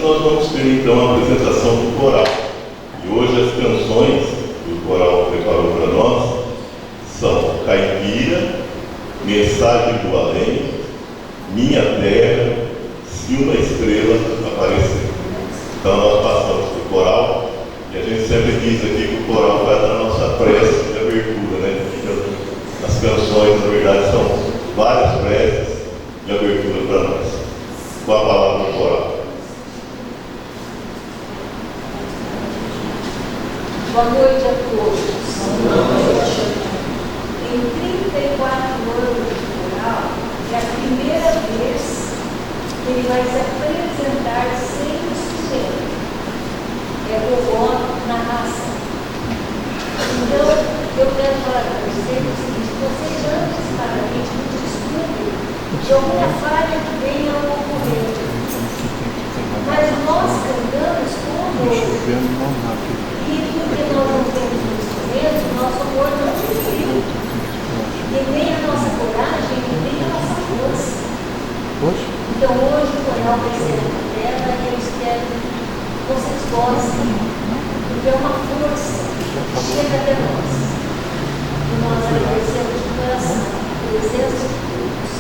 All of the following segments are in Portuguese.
nós vamos ter então a apresentação do coral. E hoje as canções que o coral preparou para nós são Caipira, Mensagem do Além, Minha Terra, Se uma Estrela Aparecer. Então nós passamos para o coral e a gente sempre diz aqui que o coral vai dar a nossa prece de abertura, né? As canções, na verdade, são várias preces de abertura para nós. Com a palavra do coral. Boa noite a todos. Boa noite. Em 34 anos de coral, é a primeira vez que ele vai se apresentar sem instrumento. É o ó na raça. Então, eu quero falar para vocês o seguinte: vocês antes para a gente nos desculpem de alguma falha que venha a ocorrer. Mas nós cantamos como e porque nós não temos um instrumento, nosso amor não desliga. E nem a nossa coragem, e nem a nossa força. Então hoje o coral vai ser na tela e eu espero que vocês gostem, porque é uma força que chega até nós. E nós agradecemos de coração a presença de todos.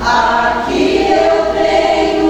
Aqui eu tenho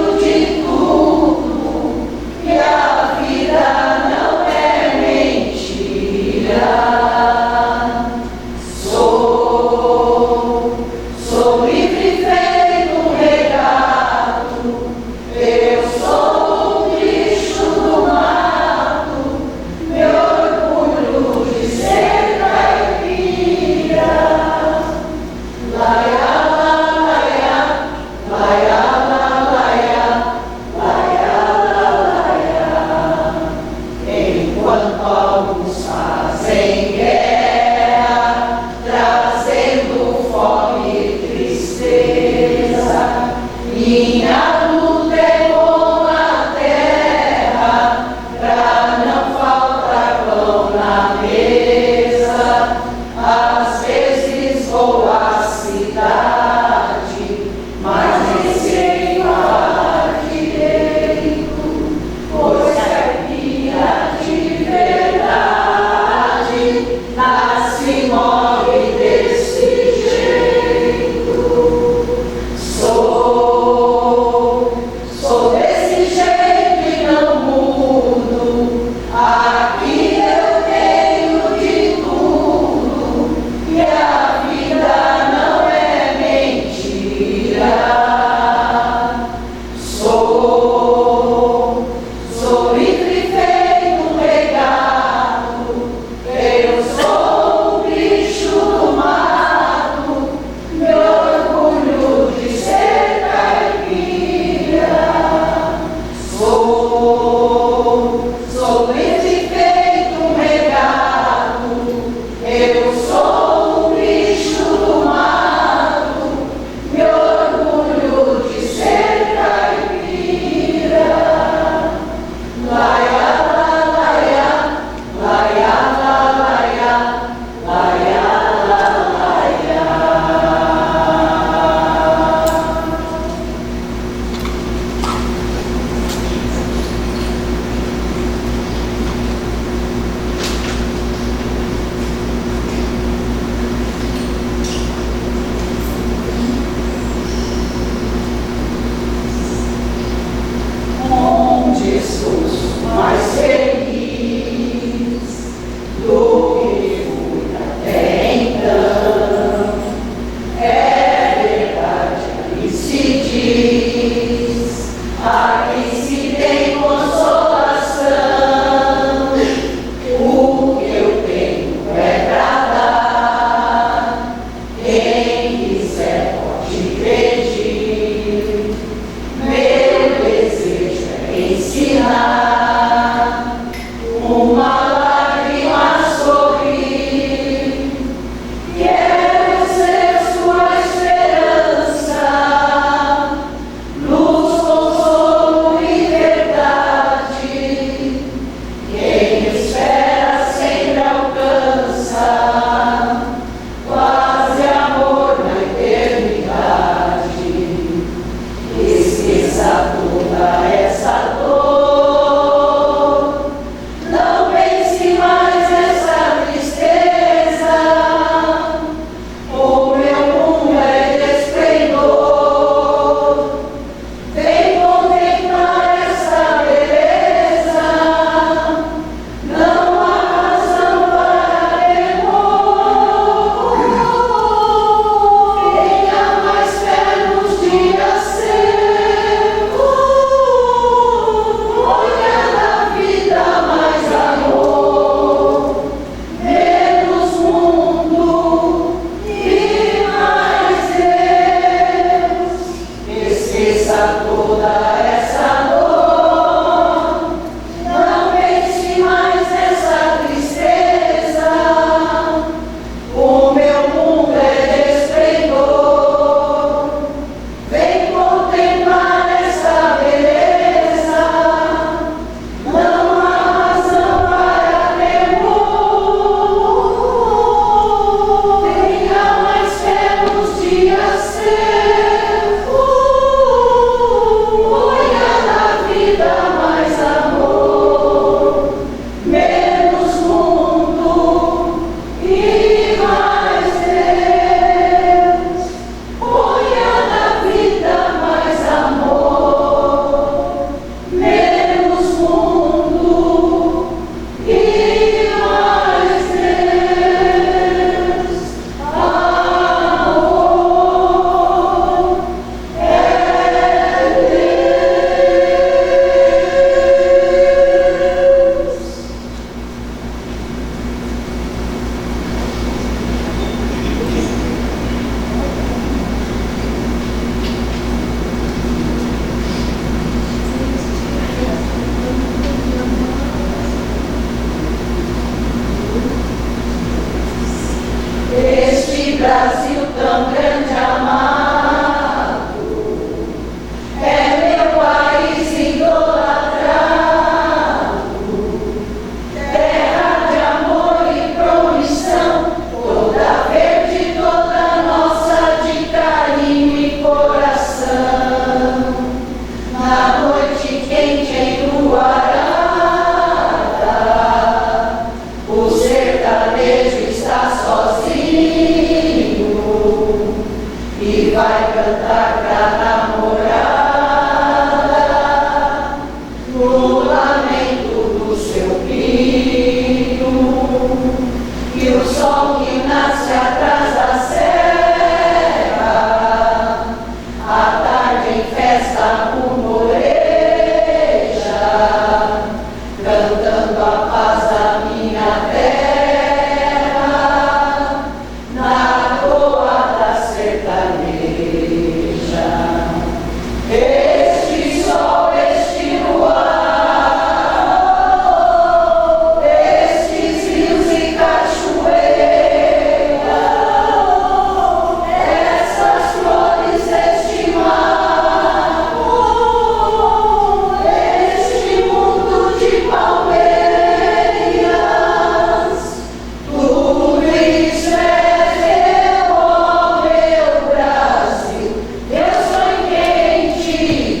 Deus foi quem te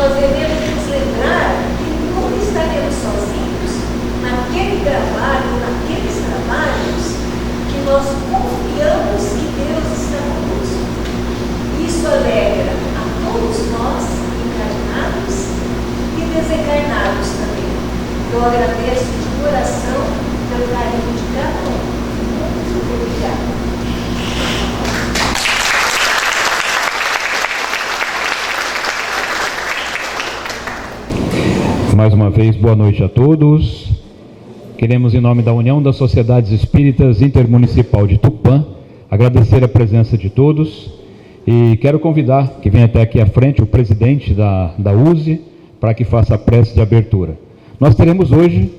nós devemos nos lembrar que nunca estaremos sozinhos naquele trabalho, naqueles trabalhos que nós confiamos que Deus está conosco. Isso alegra a todos nós, encarnados e desencarnados também. Eu agradeço de coração pelo carinho de cada um. Muito obrigada. Mais uma vez, boa noite a todos. Queremos, em nome da União das Sociedades Espíritas Intermunicipal de Tupã, agradecer a presença de todos e quero convidar que venha até aqui à frente o presidente da USE para que faça a prece de abertura. Nós teremos hoje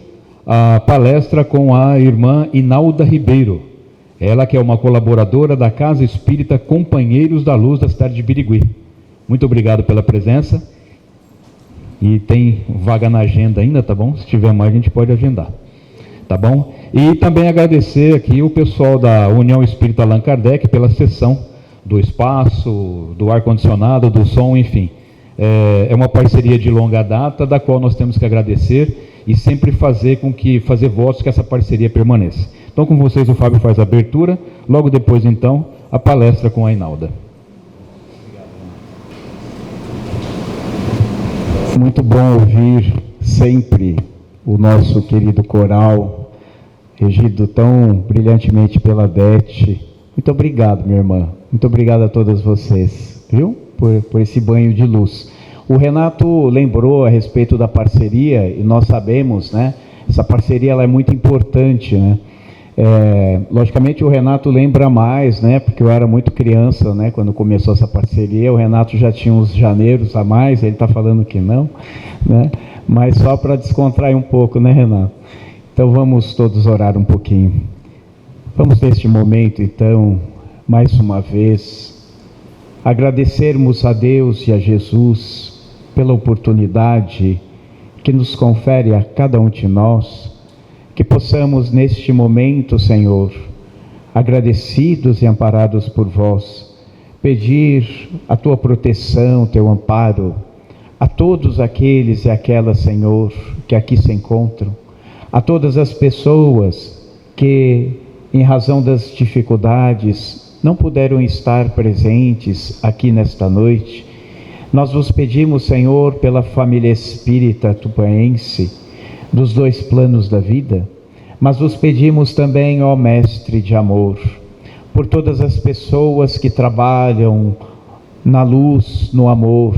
a palestra com a irmã Inalda Ribeiro, ela que é uma colaboradora da Casa Espírita Companheiros da Luz da cidade de Birigui. Muito obrigado pela presença. E tem vaga na agenda ainda, tá bom? Se tiver mais, a gente pode agendar, tá bom? E também agradecer aqui o pessoal da União Espírita Allan Kardec pela cessão do espaço, do ar-condicionado, do som, enfim. É uma parceria de longa data, da qual nós temos que agradecer e sempre fazer votos que essa parceria permaneça. Então, com vocês, o Fábio faz a abertura, logo depois, então, a palestra com a Inalda. Muito bom ouvir sempre o nosso querido coral, regido tão brilhantemente pela Beth. Muito obrigado, minha irmã. Muito obrigado a todas vocês, viu? Por esse banho de luz. O Renato lembrou a respeito da parceria, e nós sabemos, né? Essa parceria ela é muito importante, né? Logicamente o Renato lembra mais, né? Porque eu era muito criança, né? Quando começou essa parceria, o Renato já tinha uns janeiros a mais, ele está falando que não, né? Mas só para descontrair um pouco, né, Renato? Então vamos todos orar um pouquinho. Vamos neste momento, então, mais uma vez, agradecermos a Deus e a Jesus pela oportunidade que nos confere a cada um de nós, que possamos neste momento, Senhor, agradecidos e amparados por vós, pedir a tua proteção, teu amparo, a todos aqueles e aquelas, Senhor, que aqui se encontram, a todas as pessoas que, em razão das dificuldades, não puderam estar presentes aqui nesta noite. Nós vos pedimos, Senhor, pela família espírita tupaense, dos dois planos da vida, mas vos pedimos também, ó Mestre de amor, por todas as pessoas que trabalham na luz, no amor,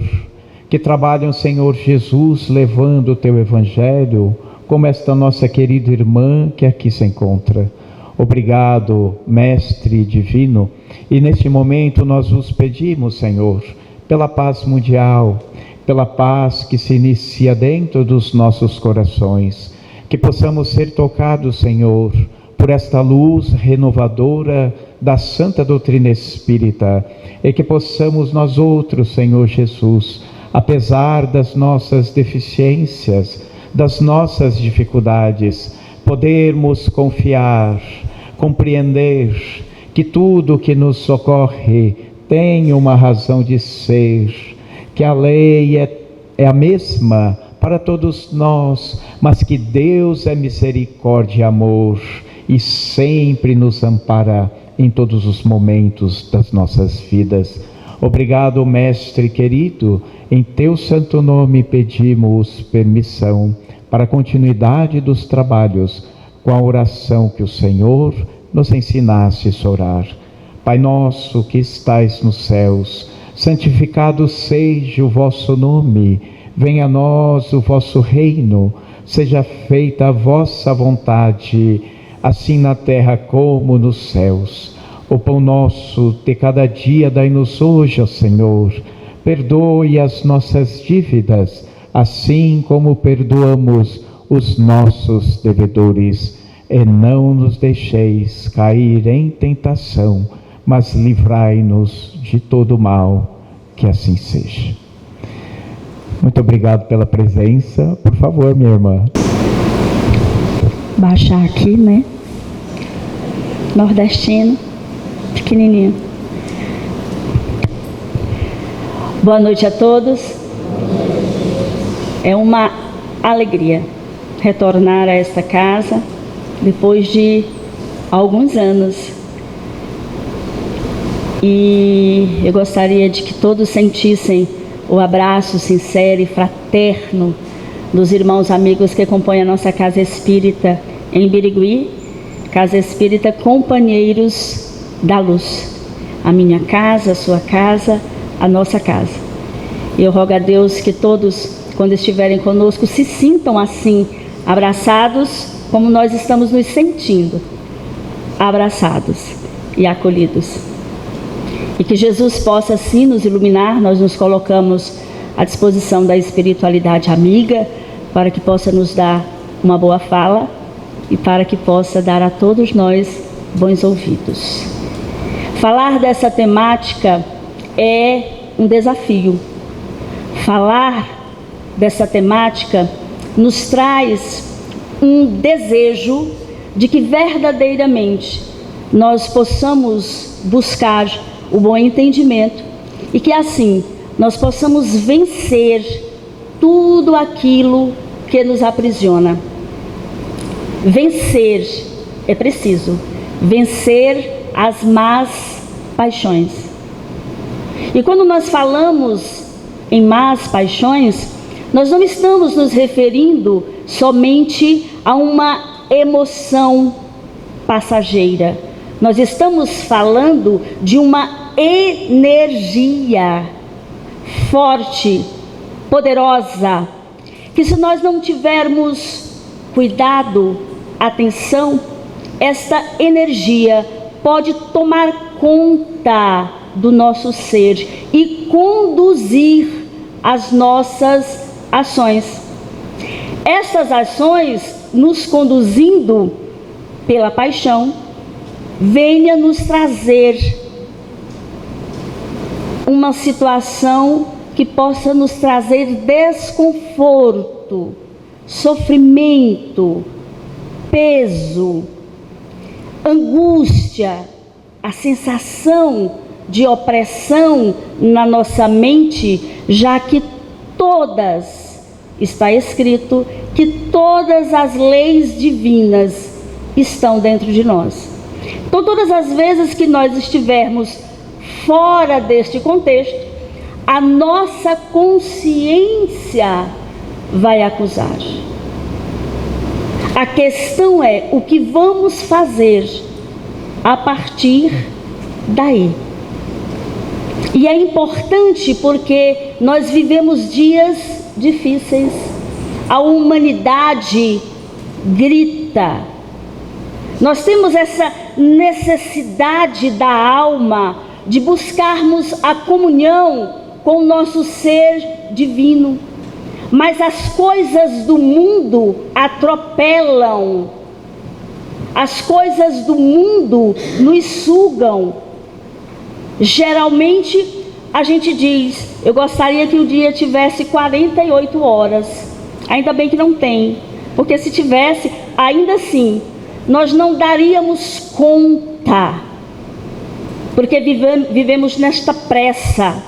que trabalham, Senhor Jesus, levando o teu Evangelho, como esta nossa querida irmã que aqui se encontra. Obrigado, Mestre Divino, e neste momento nós vos pedimos, Senhor, pela paz mundial, pela paz que se inicia dentro dos nossos corações, que possamos ser tocados, Senhor, por esta luz renovadora da Santa Doutrina Espírita, e que possamos nós outros, Senhor Jesus, apesar das nossas deficiências, das nossas dificuldades, podermos confiar, compreender que tudo que nos socorre tem uma razão de ser, que a lei é a mesma para todos nós, mas que Deus é misericórdia e amor e sempre nos ampara em todos os momentos das nossas vidas. Obrigado, Mestre querido, em teu santo nome pedimos permissão para a continuidade dos trabalhos com a oração que o Senhor nos ensinasse a orar. Pai nosso que estais nos céus, santificado seja o vosso nome, venha a nós o vosso reino, seja feita a vossa vontade, assim na terra como nos céus. O pão nosso de cada dia dai-nos hoje, ó Senhor, perdoe as nossas dívidas, assim como perdoamos os nossos devedores, e não nos deixeis cair em tentação, mas livrai-nos de todo mal, que assim seja. Muito obrigado pela presença. Por favor, minha irmã. Baixar aqui, né? Nordestino, pequenininho. Boa noite a todos. É uma alegria retornar a esta casa depois de alguns anos. E eu gostaria de que todos sentissem o abraço sincero e fraterno dos irmãos amigos que compõem a nossa Casa Espírita em Birigui, Casa Espírita Companheiros da Luz. A minha casa, a sua casa, a nossa casa. E eu rogo a Deus que todos, quando estiverem conosco, se sintam assim, abraçados, como nós estamos nos sentindo, abraçados e acolhidos. E que Jesus possa assim nos iluminar. Nós nos colocamos à disposição da espiritualidade amiga, para que possa nos dar uma boa fala e para que possa dar a todos nós bons ouvidos. Falar dessa temática é um desafio. Falar dessa temática nos traz um desejo de que verdadeiramente nós possamos buscar o bom entendimento e que assim nós possamos vencer tudo aquilo que nos aprisiona. Vencer é preciso, vencer as más paixões. E quando nós falamos em más paixões, nós não estamos nos referindo somente a uma emoção passageira. Nós estamos falando de uma energia forte, poderosa, que se nós não tivermos cuidado, atenção, esta energia pode tomar conta do nosso ser e conduzir as nossas ações. Estas ações, nos conduzindo pela paixão, venha nos trazer uma situação que possa nos trazer desconforto, sofrimento, peso, angústia, a sensação de opressão na nossa mente, já que está escrito que todas as leis divinas estão dentro de nós. Então, todas as vezes que nós estivermos fora deste contexto, a nossa consciência vai acusar. A questão é o que vamos fazer a partir daí. E é importante porque nós vivemos dias difíceis. A humanidade grita. Nós temos essa necessidade da alma de buscarmos a comunhão com o nosso ser divino. Mas as coisas do mundo atropelam. As coisas do mundo nos sugam. Geralmente a gente diz, eu gostaria que o dia tivesse 48 horas. Ainda bem que não tem, porque se tivesse, ainda assim, nós não daríamos conta. Porque vivemos nesta pressa,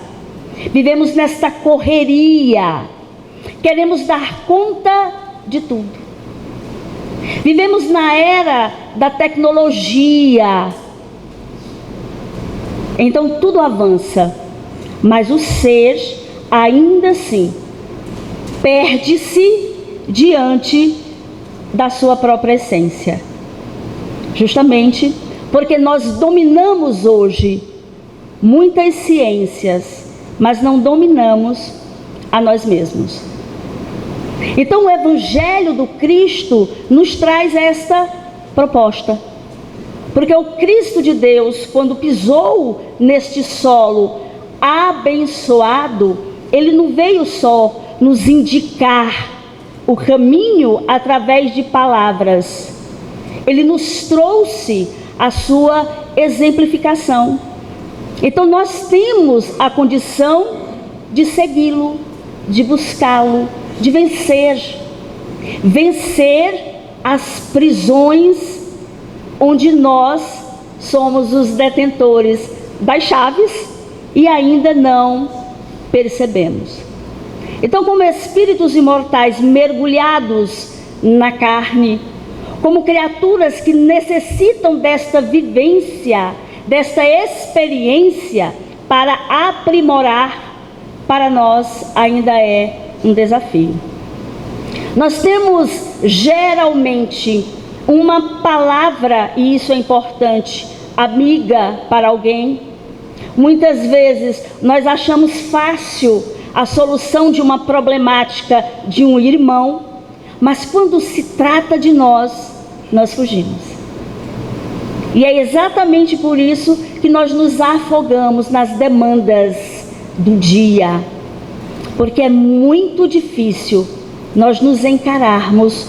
vivemos nesta correria, queremos dar conta de tudo. Vivemos na era da tecnologia, então tudo avança, mas o ser ainda assim perde-se diante da sua própria essência, justamente porque nós dominamos hoje muitas ciências, mas não dominamos a nós mesmos. Então o Evangelho do Cristo nos traz esta proposta, porque o Cristo de Deus, quando pisou neste solo abençoado, ele não veio só nos indicar o caminho através de palavras, ele nos trouxe a sua exemplificação. Então nós temos a condição de segui-lo, de buscá-lo, de vencer as prisões onde nós somos os detentores das chaves e ainda não percebemos. Então, como espíritos imortais mergulhados na carne, como criaturas que necessitam desta vivência, desta experiência para aprimorar, para nós ainda é um desafio. Nós temos geralmente uma palavra, e isso é importante, amiga para alguém. Muitas vezes nós achamos fácil a solução de uma problemática de um irmão, mas quando se trata de nós, nós fugimos. E é exatamente por isso que nós nos afogamos nas demandas do dia, porque é muito difícil nós nos encararmos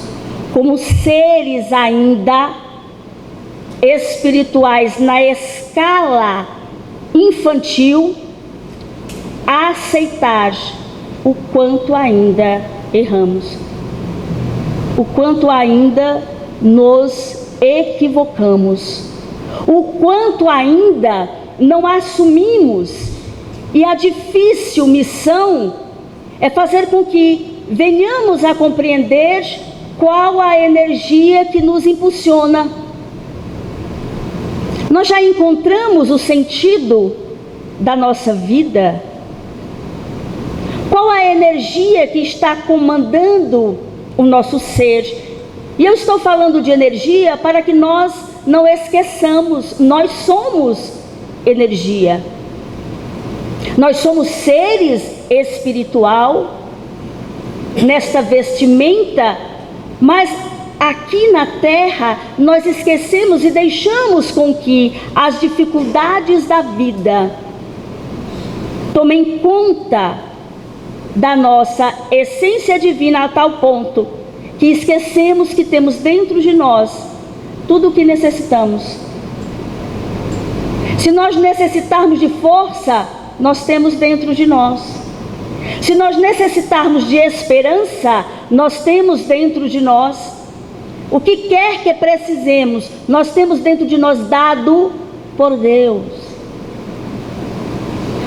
como seres ainda espirituais na escala infantil, a aceitar o quanto ainda erramos, o quanto ainda nos equivocamos, o quanto ainda não assumimos. E a difícil missão é fazer com que venhamos a compreender qual a energia que nos impulsiona. Nós já encontramos o sentido da nossa vida? Qual a energia que está comandando o nosso ser? E eu estou falando de energia para que nós não esqueçamos, nós somos energia. Nós somos seres espiritual nesta vestimenta, mas aqui na terra nós esquecemos e deixamos com que as dificuldades da vida tomem conta da nossa essência divina a tal ponto que esquecemos que temos dentro de nós tudo o que necessitamos. Se nós necessitarmos de força, nós temos dentro de nós. Se nós necessitarmos de esperança, nós temos dentro de nós. O que quer que precisemos, nós temos dentro de nós, dado por Deus.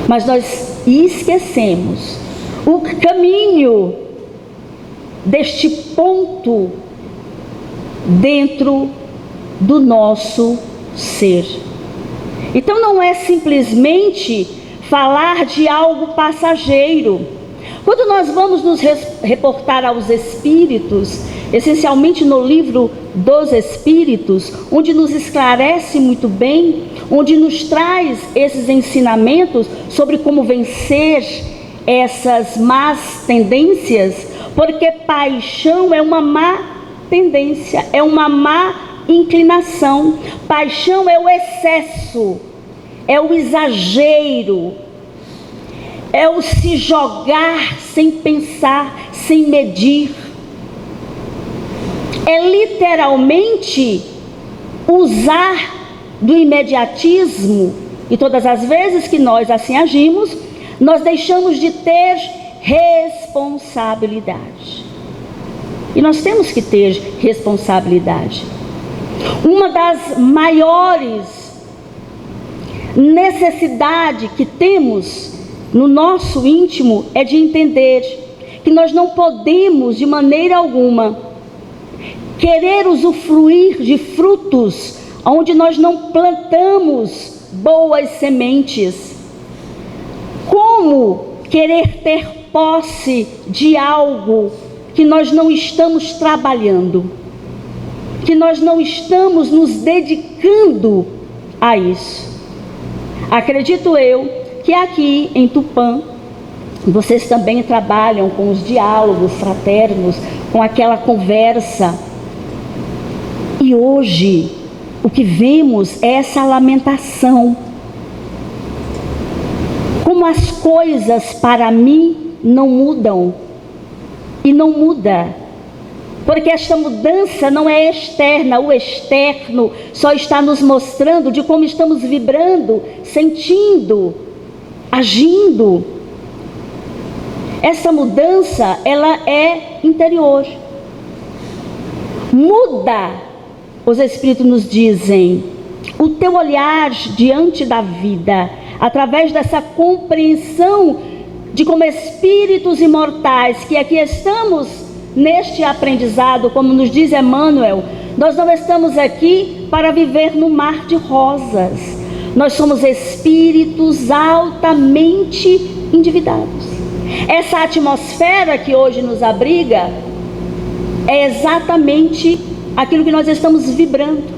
Mas nós esquecemos o caminho deste ponto dentro do nosso ser. Então não é simplesmente falar de algo passageiro. Quando nós vamos nos reportar aos Espíritos, essencialmente no livro dos Espíritos, onde nos esclarece muito bem, onde nos traz esses ensinamentos sobre como vencer essas más tendências, porque paixão é uma má tendência, é uma má inclinação. Paixão é o excesso, é o exagero, é o se jogar sem pensar, sem medir. É literalmente usar do imediatismo, e todas as vezes que nós assim agimos, nós deixamos de ter responsabilidade. E nós temos que ter responsabilidade. Uma das maiores necessidades que temos no nosso íntimo é de entender que nós não podemos de maneira alguma querer usufruir de frutos onde nós não plantamos boas sementes. Como querer ter posse de algo que nós não estamos trabalhando, que nós não estamos nos dedicando a isso? Acredito eu que aqui em Tupã, vocês também trabalham com os diálogos fraternos, com aquela conversa. E hoje, o que vemos é essa lamentação. Como as coisas para mim não mudam. E não muda. Porque esta mudança não é externa. O externo só está nos mostrando de como estamos vibrando, sentindo, agindo. Essa mudança, ela é interior. Muda. Os Espíritos nos dizem, o teu olhar diante da vida, através dessa compreensão de como espíritos imortais que aqui estamos neste aprendizado, como nos diz Emmanuel, nós não estamos aqui para viver no mar de rosas. Nós somos espíritos altamente endividados. Essa atmosfera que hoje nos abriga é exatamente aquilo que nós estamos vibrando.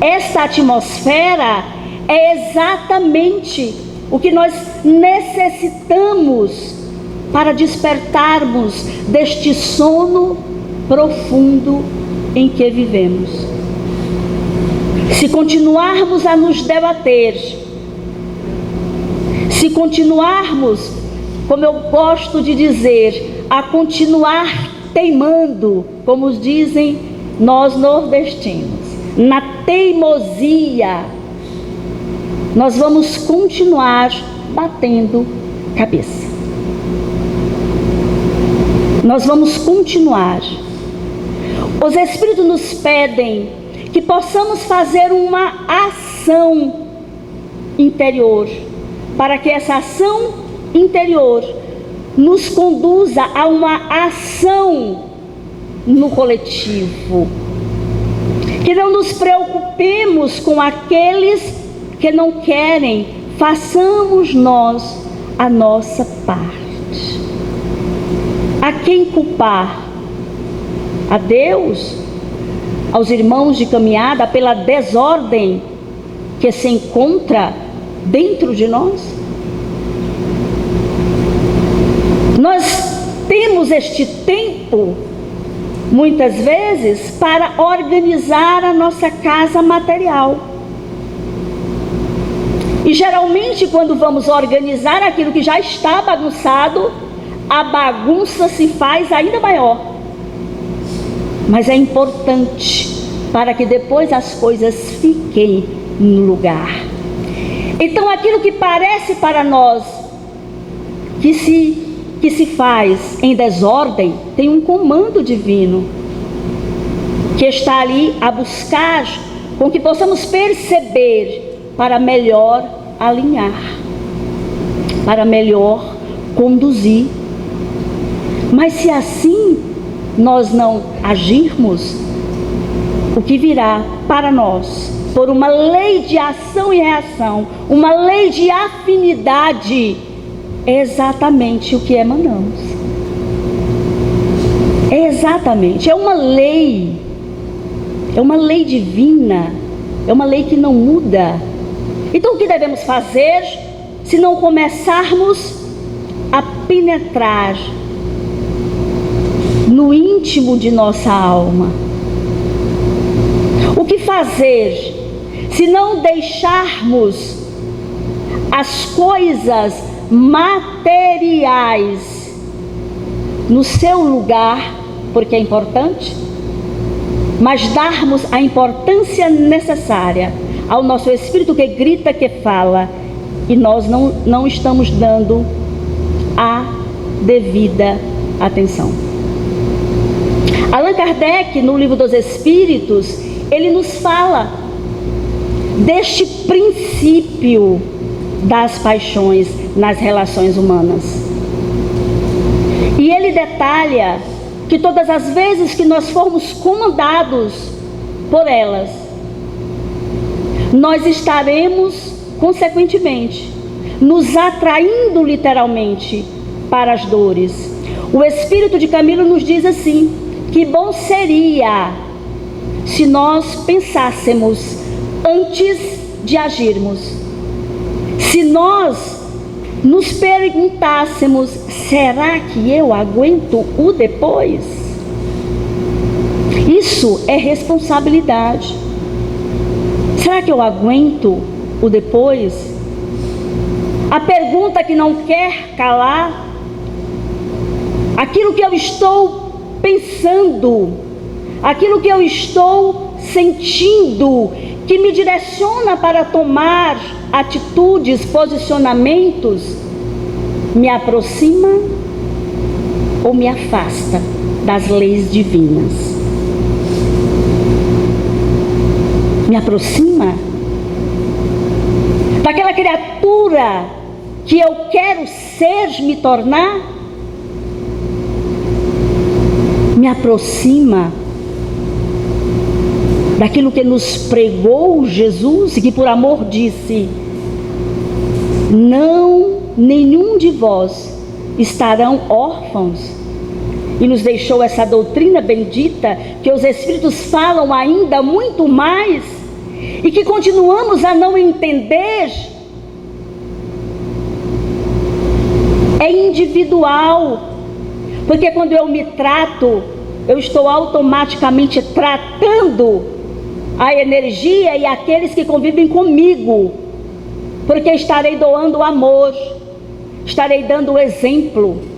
Esta atmosfera é exatamente o que nós necessitamos para despertarmos deste sono profundo em que vivemos. Se continuarmos a nos debater, se continuarmos, como eu gosto de dizer, a continuar teimando, como dizem nós nordestinos, na teimosia, nós vamos continuar batendo cabeça. Nós vamos continuar. Os Espíritos nos pedem que possamos fazer uma ação interior, para que essa ação interior nos conduza a uma ação no coletivo. Que não nos preocupemos com aqueles que não querem, façamos nós a nossa parte. A quem culpar? A Deus? Aos irmãos de caminhada pela desordem que se encontra dentro de nós? Nós temos este tempo, muitas vezes, para organizar a nossa casa material. E geralmente, quando vamos organizar aquilo que já está bagunçado, a bagunça se faz ainda maior. Mas é importante para que depois as coisas fiquem no lugar. Então, aquilo que parece para nós que se faz em desordem, tem um comando divino que está ali a buscar com que possamos perceber para melhor alinhar, para melhor conduzir. Mas se assim nós não agirmos, o que virá para nós, por uma lei de ação e reação, uma lei de afinidade, é exatamente o que emanamos. É exatamente, é uma lei divina, é uma lei que não muda. Então o que devemos fazer se não começarmos a penetrar no íntimo de nossa alma? O que fazer se não deixarmos as coisas materiais no seu lugar, porque é importante, mas darmos a importância necessária ao nosso espírito que grita, que fala, e nós não estamos dando a devida atenção. Allan Kardec, no Livro dos Espíritos, ele nos fala deste princípio das paixões nas relações humanas. E ele detalha que todas as vezes que nós formos comandados por elas, nós estaremos, consequentemente, nos atraindo literalmente para as dores. O Espírito de Camilo nos diz assim, que bom seria se nós pensássemos antes de agirmos. Se nós nos perguntássemos, será que eu aguento o depois? Isso é responsabilidade. Será que eu aguento o depois? A pergunta que não quer calar, aquilo que eu estou pensando, aquilo que eu estou sentindo, que me direciona para tomar atitudes, posicionamentos, me aproxima ou me afasta das leis divinas? Me aproxima daquela criatura que eu quero ser, me tornar, me aproxima daquilo que nos pregou Jesus e que por amor disse: não, nenhum de vós estarão órfãos. E nos deixou essa doutrina bendita, que os Espíritos falam ainda muito mais, e que continuamos a não entender. É individual, porque quando eu me trato, eu estou automaticamente tratando a energia e aqueles que convivem comigo, porque estarei doando amor, estarei dando o exemplo.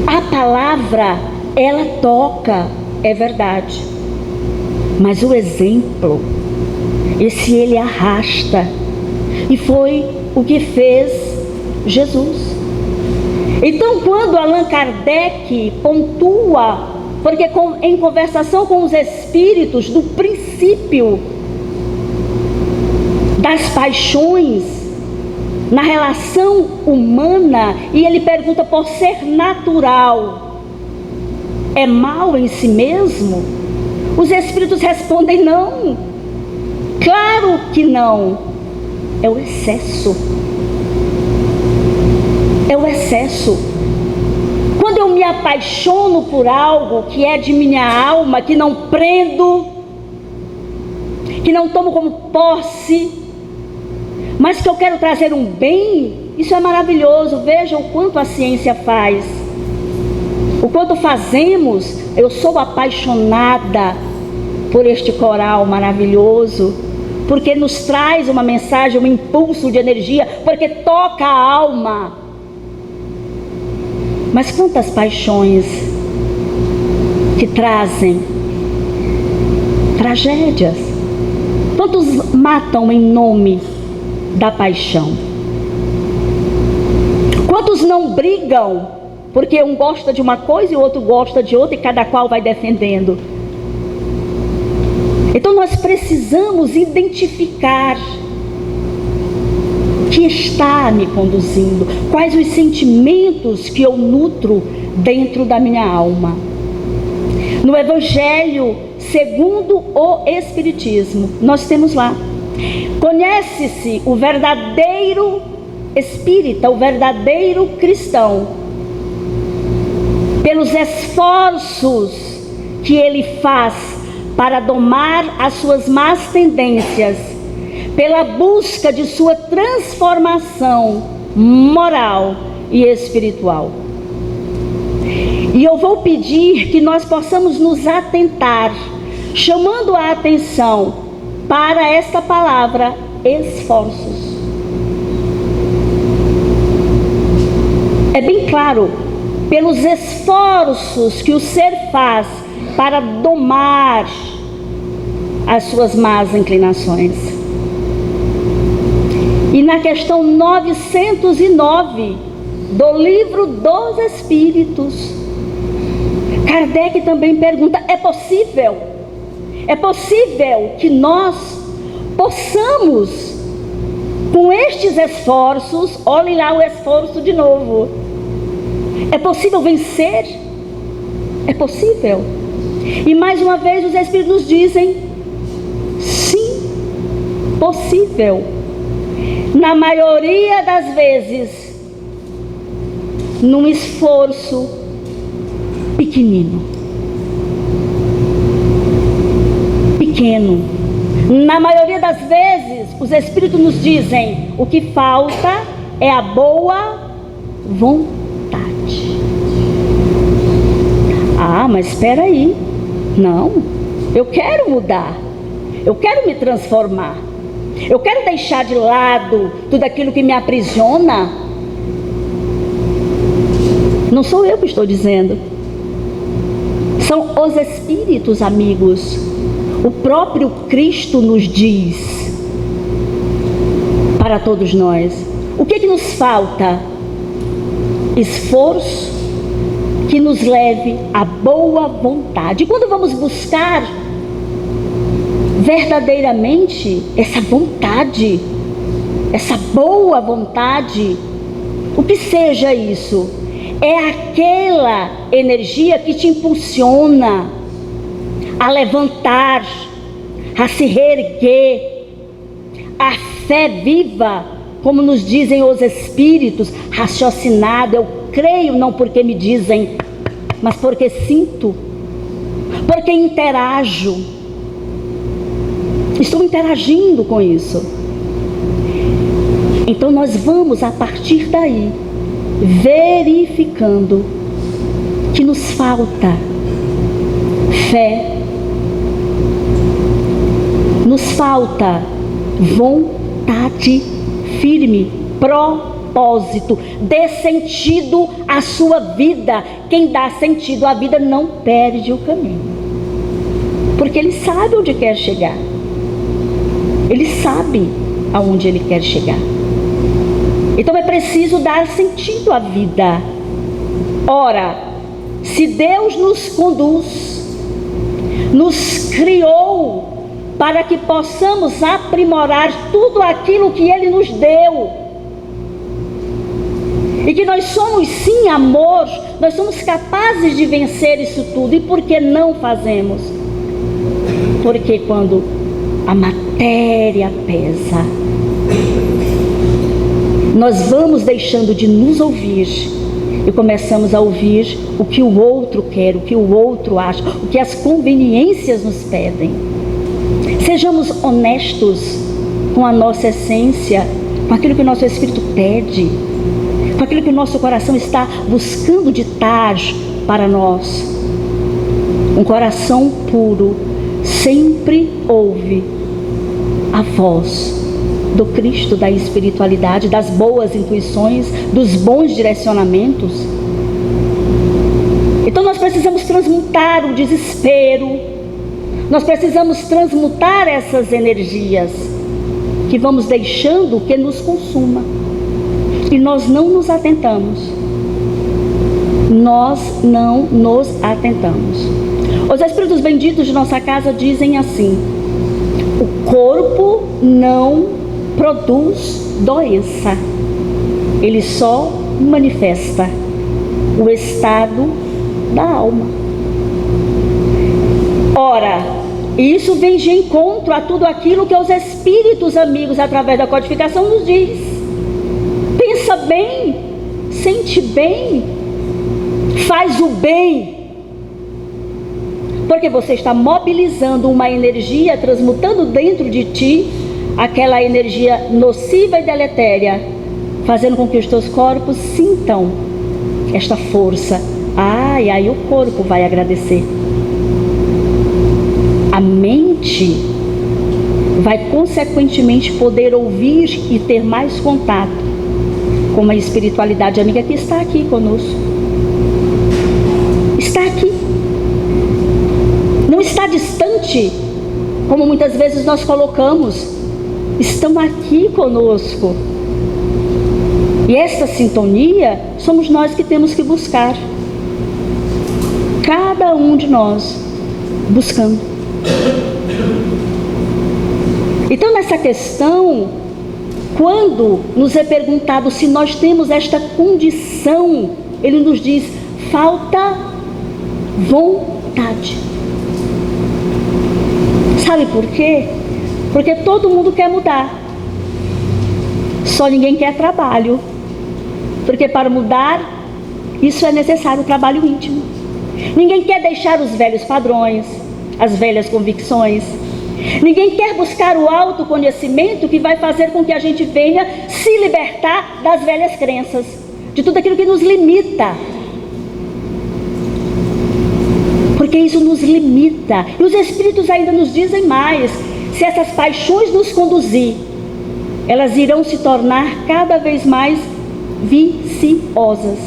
A palavra, ela toca, é verdade, mas o exemplo, esse ele arrasta, e foi o que fez Jesus. Então, quando Allan Kardec pontua, porque em conversação com os espíritos do princípio das paixões na relação humana, e ele pergunta: por ser natural, é mal em si mesmo? Os espíritos respondem: não, claro que não, é o excesso. É o excesso. Quando eu me apaixono por algo que é de minha alma, que não prendo, que não tomo como posse, mas que eu quero trazer um bem, isso é maravilhoso. Veja o quanto a ciência faz, o quanto fazemos. Eu sou apaixonada por este coral maravilhoso, porque nos traz uma mensagem, um impulso de energia, porque toca a alma. Mas quantas paixões que trazem tragédias? Quantos matam em nome da paixão? Quantos não brigam porque um gosta de uma coisa e o outro gosta de outra, e cada qual vai defendendo? Então nós precisamos identificar o que está me conduzindo, quais os sentimentos que eu nutro dentro da minha alma. No Evangelho segundo o Espiritismo, nós temos lá: conhece-se o verdadeiro espírita, o verdadeiro cristão, pelos esforços que ele faz para domar as suas más tendências, pela busca de sua transformação moral e espiritual. E eu vou pedir que nós possamos nos atentar, chamando a atenção para esta palavra: esforços. É bem claro, pelos esforços que o ser faz para domar as suas más inclinações. E na questão 909 do Livro dos Espíritos, Kardec também pergunta: é possível que nós possamos, com estes esforços, olhem lá o esforço de novo, é possível vencer? É possível? E mais uma vez os Espíritos nos dizem: sim, possível. Na maioria das vezes, num esforço pequeno. Na maioria das vezes, os Espíritos nos dizem: o que falta é a boa vontade. Ah, mas espera aí. Não, eu quero mudar, eu quero me transformar, eu quero deixar de lado tudo aquilo que me aprisiona. Não sou eu que estou dizendo, são os Espíritos, amigos. O próprio Cristo nos diz para todos nós: o que nos falta? Esforço que nos leve à boa vontade. E quando vamos buscar verdadeiramente essa vontade, essa boa vontade, o que seja isso, é aquela energia que te impulsiona a levantar, a se reerguer. A fé viva, como nos dizem os Espíritos, raciocinada, eu creio não porque me dizem, mas porque sinto, porque interajo. Estou interagindo com isso. Então nós vamos, a partir daí, verificando que nos falta fé, nos falta vontade firme, propósito, dê sentido à sua vida. Quem dá sentido à vida não perde o caminho, porque ele sabe onde quer chegar, ele sabe aonde ele quer chegar. Então é preciso dar sentido à vida. Ora, se Deus nos conduz, nos criou para que possamos aprimorar tudo aquilo que Ele nos deu, e que nós somos sim amor, nós somos capazes de vencer isso tudo. E por que não fazemos? Porque quando a matéria pesa, nós vamos deixando de nos ouvir e começamos a ouvir o que o outro quer, o que o outro acha, o que as conveniências nos pedem. Sejamos honestos com a nossa essência, com aquilo que o nosso espírito pede, com aquilo que o nosso coração está buscando ditar para nós. Um coração puro sempre ouve a voz do Cristo, da espiritualidade, das boas intuições, dos bons direcionamentos. Então nós precisamos transmutar o desespero, nós precisamos transmutar essas energias que vamos deixando que nos consuma, e nós não nos atentamos. Nós não nos atentamos. Os Espíritos benditos de nossa casa dizem assim: o corpo não produz doença, ele só manifesta o estado da alma. Ora, isso vem de encontro a tudo aquilo que os Espíritos amigos, através da codificação, nos diz. Pensa bem, sente bem, faz o bem, porque você está mobilizando uma energia, transmutando dentro de ti aquela energia nociva e deletéria, fazendo com que os teus corpos sintam esta força. E aí o corpo vai agradecer. A mente vai consequentemente poder ouvir e ter mais contato com uma espiritualidade amiga que está aqui conosco. Está aqui. Não está distante, como muitas vezes nós colocamos. Estão aqui conosco. E essa sintonia somos nós que temos que buscar. Cada um de nós buscando. Então, nessa questão, quando nos é perguntado se nós temos esta condição, ele nos diz: falta vontade. Sabe por quê? Porque todo mundo quer mudar, só ninguém quer trabalho, porque para mudar, isso é necessário trabalho íntimo. Ninguém quer deixar os velhos padrões, as velhas convicções. Ninguém quer buscar o autoconhecimento que vai fazer com que a gente venha se libertar das velhas crenças, de tudo aquilo que nos limita. Porque isso nos limita. E os Espíritos ainda nos dizem mais: se essas paixões nos conduzir, elas irão se tornar cada vez mais viciosas.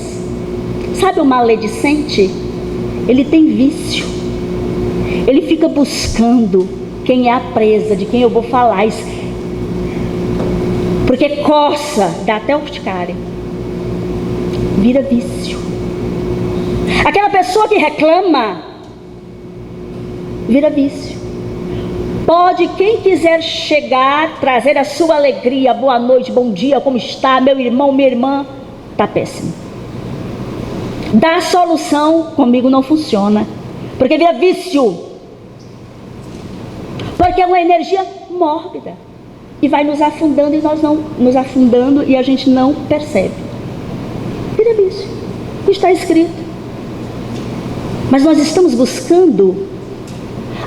Sabe o maledicente? Ele tem vício. Ele fica buscando quem é a presa, de quem eu vou falar. Porque coça, dá até urticária. Vira vício. Aquela pessoa que reclama, vira vício. Pode quem quiser chegar, trazer a sua alegria, boa noite, bom dia, como está, meu irmão, minha irmã, está péssimo. Dá a solução, comigo não funciona, porque vira vício, porque é uma energia mórbida, e vai nos afundando, e nós não, nos afundando, e a gente não percebe. Vira vício, está escrito. Mas nós estamos buscando,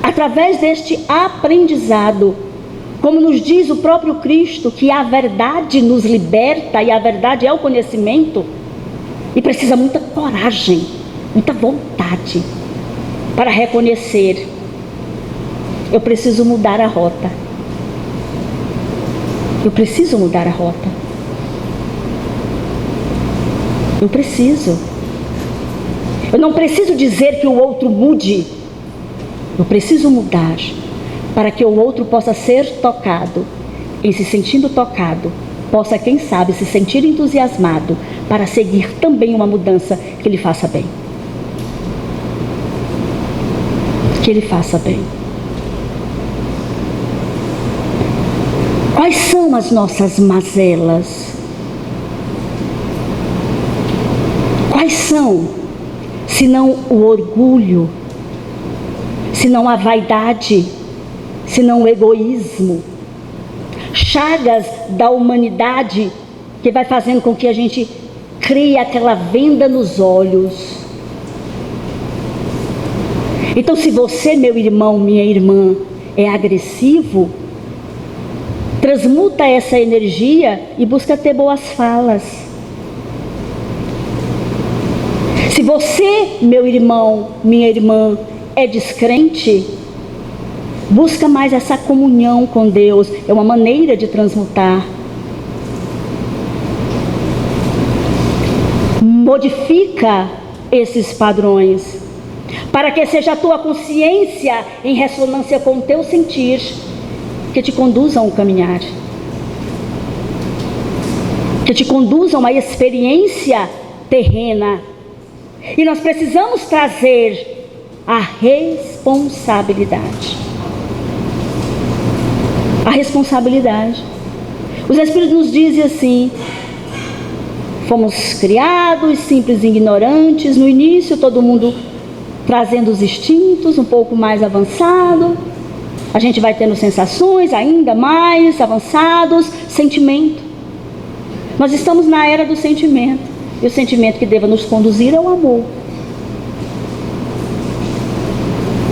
através deste aprendizado, como nos diz o próprio Cristo, que a verdade nos liberta, e a verdade é o conhecimento, e precisa muita coragem, muita vontade, para reconhecer, eu preciso mudar a rota. Eu preciso mudar a rota. Eu preciso. Eu não preciso dizer que o outro mude. Eu preciso mudar para que o outro possa ser tocado. E se sentindo tocado, possa, quem sabe, se sentir entusiasmado para seguir também uma mudança que lhe faça bem. Que lhe faça bem. Quais são as nossas mazelas? Quais são, se não o orgulho, se não a vaidade, se não o egoísmo? Chagas da humanidade que vai fazendo com que a gente crie aquela venda nos olhos. Então, se você, meu irmão, minha irmã, é agressivo, transmuta essa energia e busca ter boas falas. Se você, meu irmão, minha irmã, é descrente, busca mais essa comunhão com Deus. É uma maneira de transmutar. Modifica esses padrões, para que seja a tua consciência em ressonância com o teu sentir, que te conduzam a caminhar, que te conduzam a experiência terrena. E nós precisamos trazer a responsabilidade. A responsabilidade. Os Espíritos nos dizem assim: fomos criados simples e ignorantes. No início, todo mundo trazendo os instintos um pouco mais avançado. A gente vai tendo sensações ainda mais avançados, sentimento. Nós estamos na era do sentimento. E o sentimento que deva nos conduzir é o amor.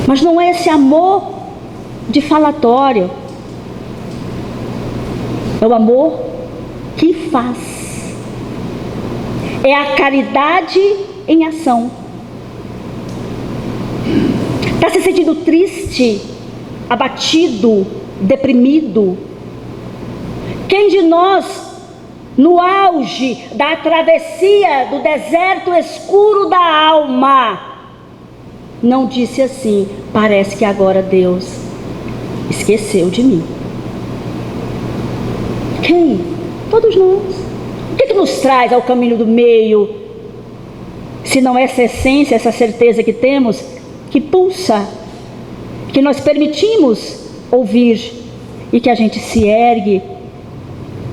Mas não é esse amor de falatório. É o amor que faz. É a caridade em ação. Está se sentindo triste, abatido, deprimido? Quem de nós, no auge da travessia do deserto escuro da alma, não disse assim: parece que agora Deus esqueceu de mim? Quem? Todos nós. O que nos traz ao caminho do meio, se não essa essência, essa certeza que temos, que pulsa, que nós permitimos ouvir, e que a gente se ergue,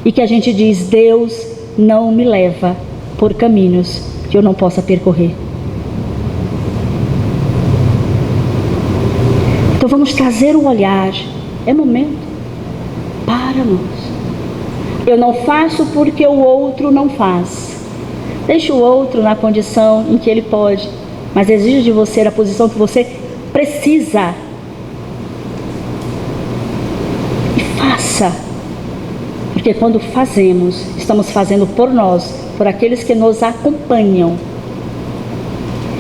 e que a gente diz: Deus não me leva por caminhos que eu não possa percorrer. Então vamos trazer o olhar. É momento para nós. Eu não faço porque o outro não faz. Deixe o outro na condição em que ele pode, mas exige de você a posição que você precisa. E faça. Porque quando fazemos, estamos fazendo por nós, por aqueles que nos acompanham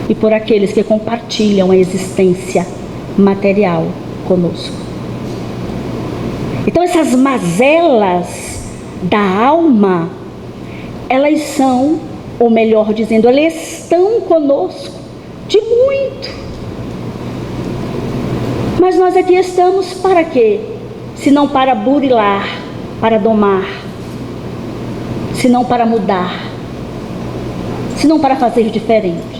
e por aqueles que compartilham a existência material conosco. Então essas mazelas da alma, elas são, ou melhor dizendo, elas estão conosco de muito. Mas nós aqui estamos para quê? Se não para burilar, para domar, se não para mudar, se não para fazer diferente.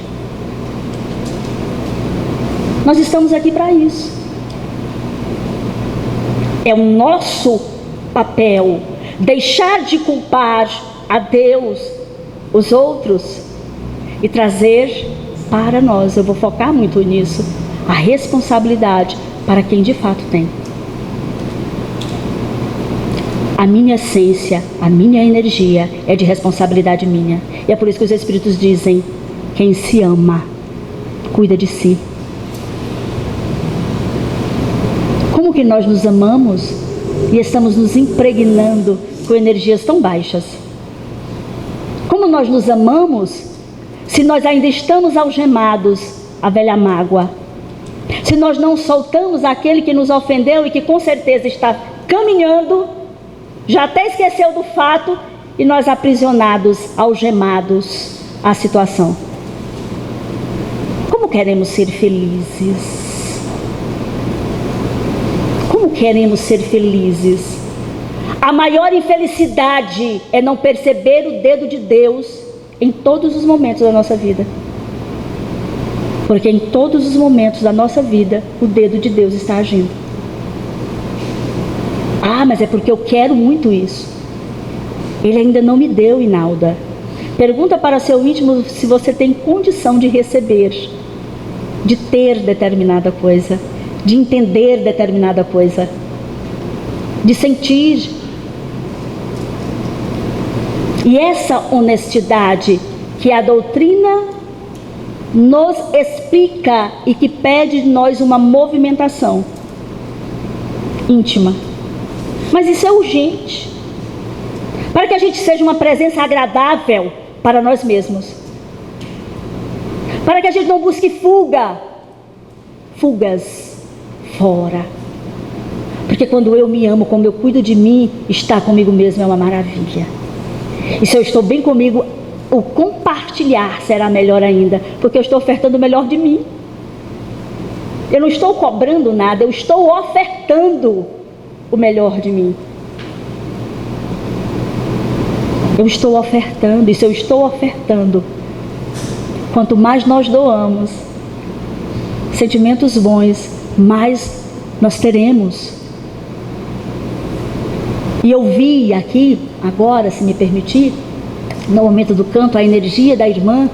Nós estamos aqui para isso. É o nosso papel deixar de culpar a Deus, os outros, e trazer para nós, eu vou focar muito nisso, a responsabilidade para quem de fato tem. A minha essência, a minha energia é de responsabilidade minha. E é por isso que os Espíritos dizem: quem se ama, cuida de si. Como que nós nos amamos e estamos nos impregnando com energias tão baixas? Como nós nos amamos se nós ainda estamos algemados à velha mágoa? Se nós não soltamos aquele que nos ofendeu e que com certeza está caminhando, já até esqueceu do fato, e nós aprisionados, algemados à situação. Como queremos ser felizes? Como queremos ser felizes? A maior infelicidade é não perceber o dedo de Deus em todos os momentos da nossa vida. Porque em todos os momentos da nossa vida, o dedo de Deus está agindo. Ah, mas é porque eu quero muito isso. Ele ainda não me deu, Inalda. Pergunta para seu íntimo se você tem condição de receber, de ter determinada coisa, de entender determinada coisa, de sentir. E essa honestidade que a doutrina nos explica e que pede de nós uma movimentação íntima. Mas isso é urgente, para que a gente seja uma presença agradável para nós mesmos, para que a gente não busque fugas fora, porque quando eu me amo, como eu cuido de mim, estar comigo mesmo é uma maravilha. E se eu estou bem comigo, o compartilhar será melhor ainda, porque eu estou ofertando o melhor de mim. Eu não estou cobrando nada, eu estou ofertando o melhor de mim. Eu estou ofertando, e se eu estou ofertando, quanto mais nós doamos sentimentos bons, mais nós teremos. E eu vi aqui, agora, se me permitir, no momento do canto, a energia da irmã,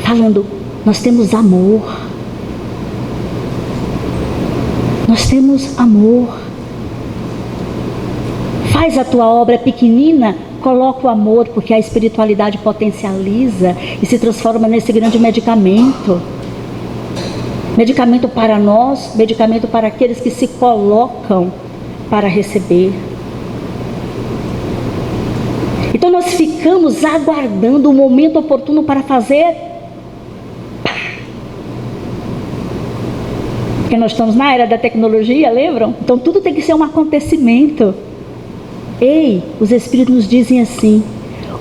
falando, nós temos amor. Nós temos amor. Faz a tua obra pequenina, coloca o amor, porque a espiritualidade potencializa e se transforma nesse grande medicamento. Medicamento para nós, medicamento para aqueles que se colocam para receber. Então nós ficamos aguardando o momento oportuno para fazer. Porque nós estamos na era da tecnologia, lembram? Então tudo tem que ser um acontecimento. Ei, os Espíritos nos dizem assim: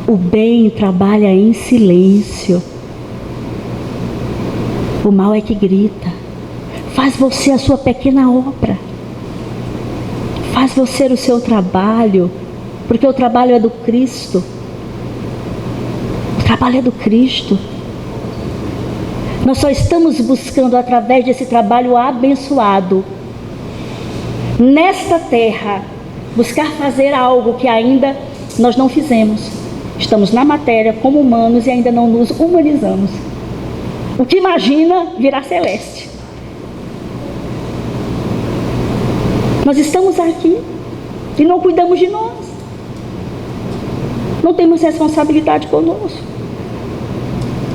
o bem trabalha em silêncio, o mal é que grita. Faz você a sua pequena obra, faz você o seu trabalho, porque o trabalho é do Cristo. O trabalho é do Cristo. Nós só estamos buscando, através desse trabalho abençoado nesta terra, buscar fazer algo que ainda nós não fizemos. Estamos na matéria como humanos e ainda não nos humanizamos. O que imagina virá celeste. Nós estamos aqui e não cuidamos de nós. Não temos responsabilidade conosco.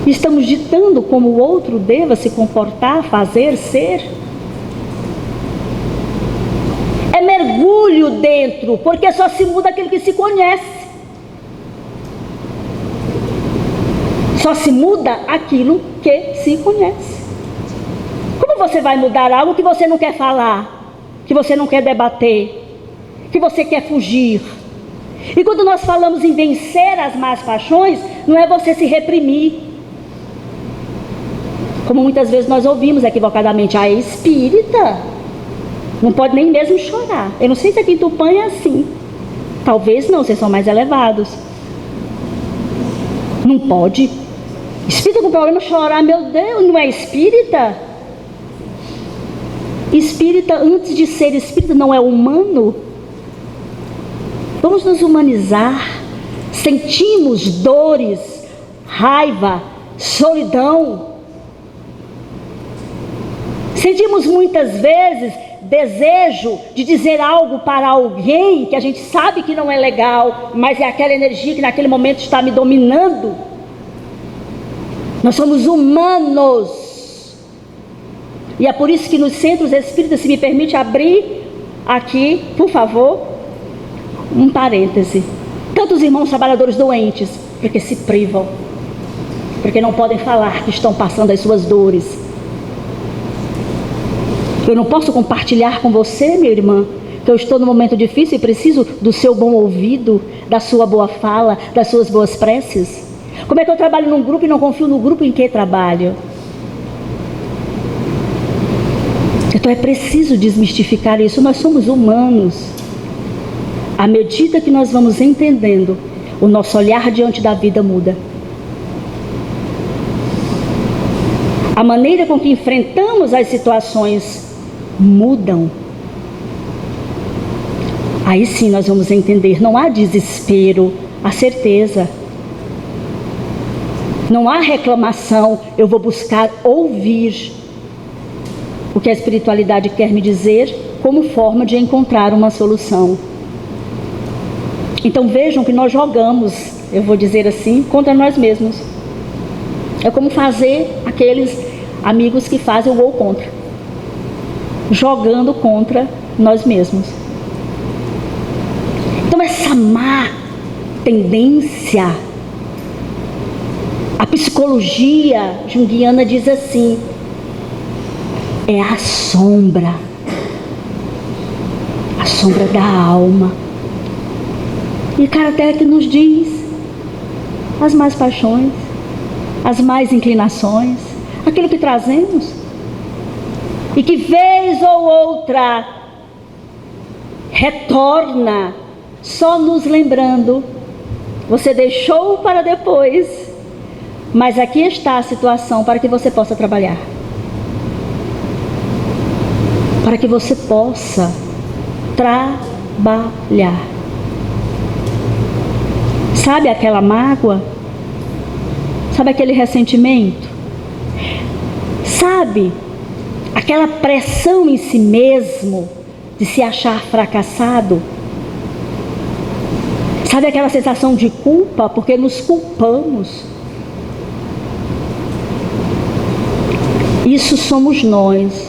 Estamos ditando como o outro deva se comportar, fazer, ser. É mergulho dentro, porque só se muda aquele que se conhece. Só se muda aquilo que se conhece. Como você vai mudar algo que você não quer falar, que você não quer debater, que você quer fugir? E quando nós falamos em vencer as más paixões, não é você se reprimir. Como muitas vezes nós ouvimos equivocadamente: a espírita não pode nem mesmo chorar. Eu não sei se aqui em Tupã é assim. Talvez não, vocês são mais elevados. Não pode. Espírita com problema chorar, meu Deus, não é espírita? Espírita, antes de ser espírita, não é humano? Vamos nos humanizar. Sentimos dores, raiva, solidão. Sentimos muitas vezes desejo de dizer algo para alguém que a gente sabe que não é legal, mas é aquela energia que naquele momento está me dominando. Nós somos humanos. E é por isso que nos centros espíritas, se me permite abrir aqui, por favor, um parêntese. Tantos irmãos trabalhadores doentes, porque se privam, porque não podem falar que estão passando as suas dores. Eu não posso compartilhar com você, minha irmã, que eu estou num momento difícil e preciso do seu bom ouvido, da sua boa fala, das suas boas preces. Como é que eu trabalho num grupo e não confio no grupo em que trabalho? Então é preciso desmistificar isso. Nós somos humanos. À medida que nós vamos entendendo, o nosso olhar diante da vida muda. A maneira com que enfrentamos as situações mudam. Aí sim nós vamos entender, não há desespero, há certeza. Não há reclamação, eu vou buscar ouvir o que a espiritualidade quer me dizer como forma de encontrar uma solução. Então vejam que nós jogamos, eu vou dizer assim, contra nós mesmos. É como fazer aqueles amigos que fazem o gol contra. Jogando contra nós mesmos. Então essa má tendência, a psicologia junguiana diz assim, é a sombra da alma. E Kardec nos diz as más paixões, as más inclinações, aquilo que trazemos e que vez ou outra retorna, só nos lembrando, você deixou para depois, mas aqui está a situação para que você possa trabalhar, para que você possa trabalhar. Sabe aquela mágoa? Sabe aquele ressentimento? Sabe aquela pressão em si mesmo de se achar fracassado? Sabe aquela sensação de culpa porque nos culpamos? Isso somos nós.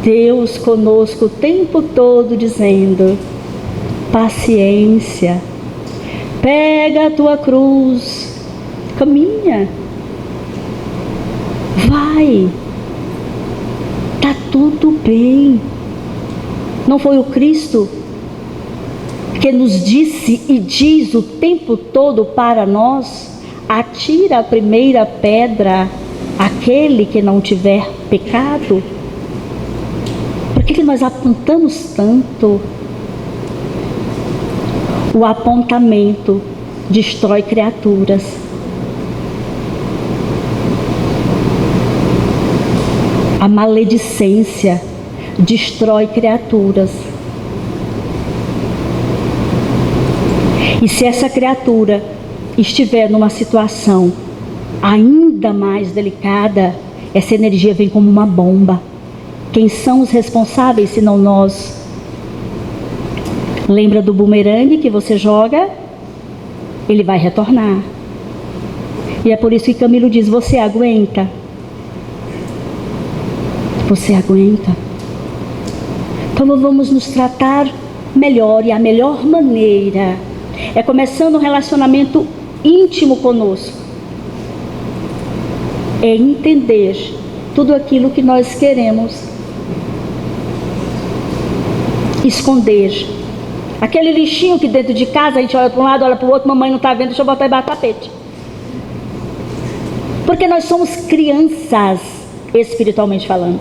Deus conosco o tempo todo dizendo, paciência, pega a tua cruz, caminha, vai, tá tudo bem. Não foi o Cristo que nos disse e diz o tempo todo para nós, atira a primeira pedra aquele que não tiver pecado? Por que nós apontamos tanto? O apontamento destrói criaturas. A maledicência destrói criaturas. E se essa criatura estiver numa situação ainda mais delicada, essa energia vem como uma bomba. Quem são os responsáveis, se não nós? Lembra do bumerangue que você joga? Ele vai retornar. E é por isso que Camilo diz, você aguenta? Você aguenta? Então vamos nos tratar melhor, e a melhor maneira é começando um relacionamento íntimo conosco. É entender tudo aquilo que nós queremos esconder. Aquele lixinho que dentro de casa a gente olha para um lado, olha para o outro, mamãe não está vendo, deixa eu botar embaixo do tapete. Porque nós somos crianças, espiritualmente falando.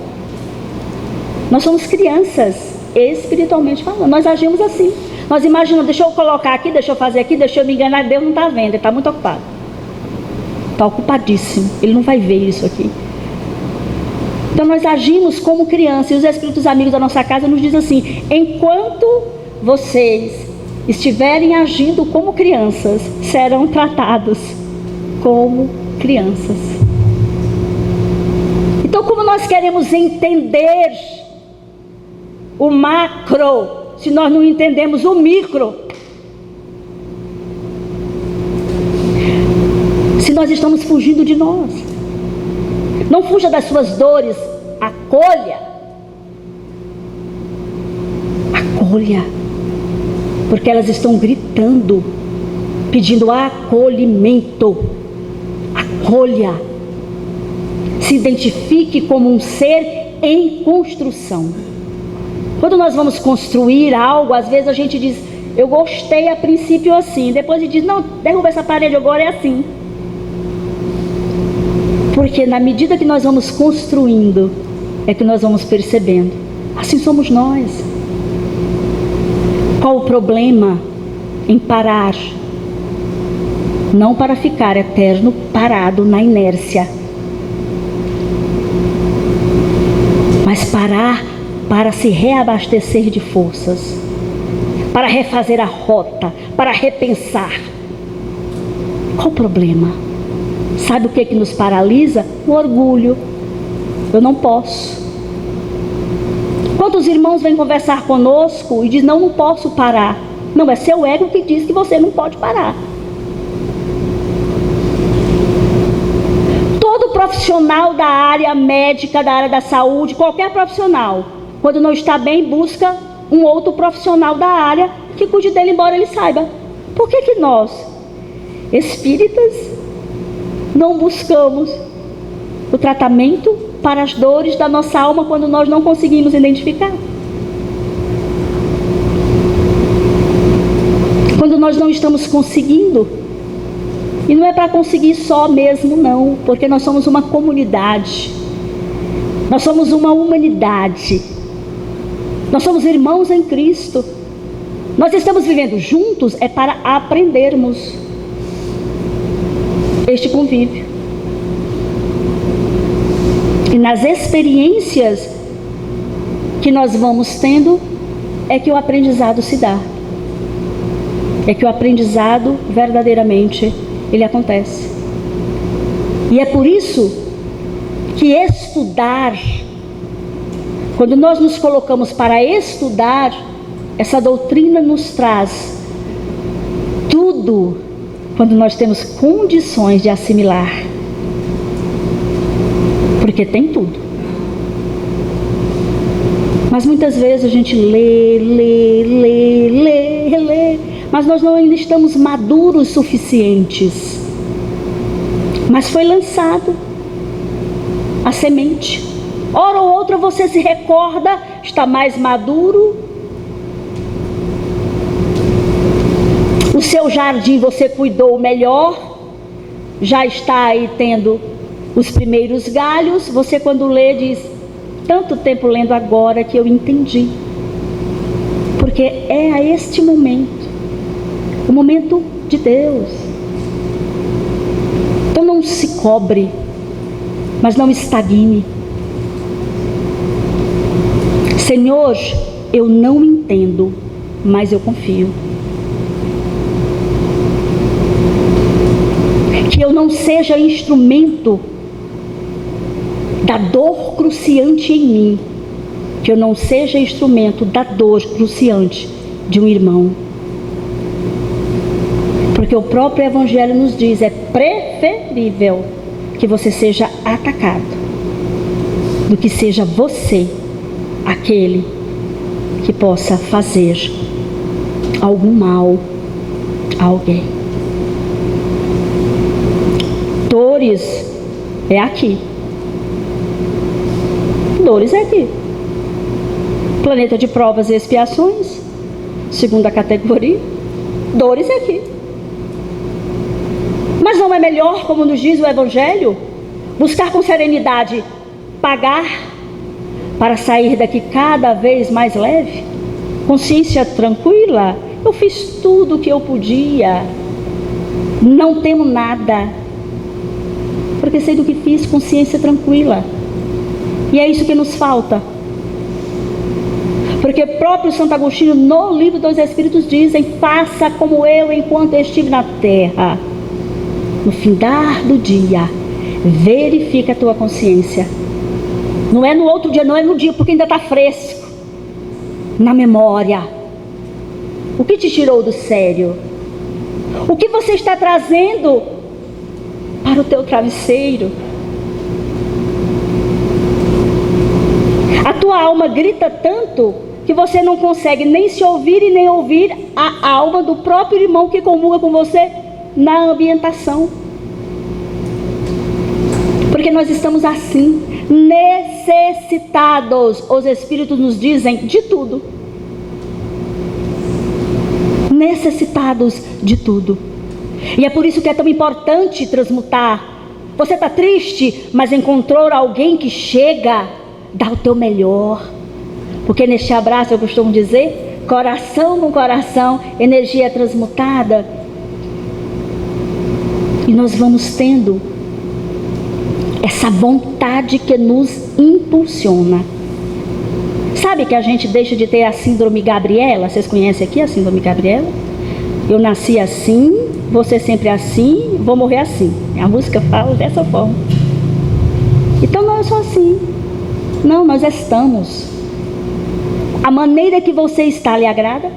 Nós somos crianças, espiritualmente falando. Nós agimos assim. Nós imaginamos, deixa eu colocar aqui, deixa eu fazer aqui, deixa eu me enganar, Deus não está vendo, Ele está muito ocupado. Está ocupadíssimo, Ele não vai ver isso aqui. Então nós agimos como criança, e os espíritos amigos da nossa casa nos dizem assim: enquanto vocês estiverem agindo como crianças, serão tratados como crianças. Então, como nós queremos entender o macro, se nós não entendemos o micro? Se nós estamos fugindo de nós. Não fuja das suas dores, acolha. Acolha. Porque elas estão gritando, pedindo acolhimento. Acolha. Se identifique como um ser em construção. Quando nós vamos construir algo, às vezes a gente diz: eu gostei a princípio assim. Depois a gente diz: não, derruba essa parede, agora é assim. Porque na medida que nós vamos construindo, é que nós vamos percebendo. Assim somos nós. Qual o problema em parar? Não para ficar eterno parado na inércia, mas parar para se reabastecer de forças, para refazer a rota, para repensar. Qual o problema? Sabe o que nos paralisa? O orgulho. Eu não posso. Quantos irmãos vêm conversar conosco e dizem: não posso parar. Não, é seu ego que diz que você não pode parar. Todo profissional da área médica, da área da saúde, qualquer profissional, quando não está bem, busca um outro profissional da área que cuide dele, embora ele saiba. Por que nós, espíritas, não buscamos o tratamento para as dores da nossa alma quando nós não conseguimos identificar? Quando nós não estamos conseguindo. E não é para conseguir só mesmo, não, porque nós somos uma comunidade, nós somos uma humanidade, nós somos irmãos em Cristo. Nós estamos vivendo juntos é para aprendermos este convívio. E nas experiências que nós vamos tendo é que o aprendizado se dá. É que o aprendizado verdadeiramente ele acontece. E é por isso que estudar, quando nós nos colocamos para estudar, essa doutrina nos traz tudo quando nós temos condições de assimilar. Porque tem tudo. Mas muitas vezes a gente lê, mas nós não ainda estamos maduros suficientes. Mas foi lançado a semente. Hora ou outra você se recorda, está mais maduro. O seu jardim você cuidou melhor, já está aí tendo os primeiros galhos. Você, quando lê, diz: tanto tempo lendo, agora que eu entendi. Porque é a este momento, o momento de Deus. Então não se cobre, mas não estagne. Senhor, eu não entendo, mas eu confio. Que eu não seja instrumento da dor cruciante em mim. Que eu não seja instrumento da dor cruciante de um irmão. Porque o próprio Evangelho nos diz: é preferível que você seja atacado do que seja você aquele que possa fazer algum mal a alguém. Dores é aqui. Dores é aqui. Planeta de provas e expiações, segunda categoria. Dores é aqui. Mas não é melhor, como nos diz o Evangelho, buscar com serenidade, pagar, para sair daqui cada vez mais leve? Consciência tranquila. Eu fiz tudo o que eu podia, não temo nada, porque sei do que fiz. Consciência tranquila. E é isso que nos falta. Porque próprio Santo Agostinho, no livro dos Espíritos, dizem: faça como eu enquanto estive na terra. No findar do dia, verifica a tua consciência. Não é no outro dia, não é no dia, porque ainda está fresco na memória. O que te tirou do sério? O que você está trazendo para o teu travesseiro? A tua alma grita tanto que você não consegue nem se ouvir e nem ouvir a alma do próprio irmão que comunga com você na ambientação. Porque nós estamos assim, necessitados. Os Espíritos nos dizem de tudo. Necessitados de tudo. E é por isso que é tão importante transmutar. Você está triste, mas encontrou alguém que chega, dá o teu melhor. Porque neste abraço, eu costumo dizer, coração com coração, energia transmutada. E nós vamos tendo essa vontade que nos impulsiona. Sabe que a gente deixa de ter a síndrome Gabriela? Vocês conhecem aqui a síndrome Gabriela? Eu nasci assim, vou ser sempre assim, vou morrer assim. A música fala dessa forma. Então não é só assim. Não, nós estamos. A maneira que você está lhe agrada?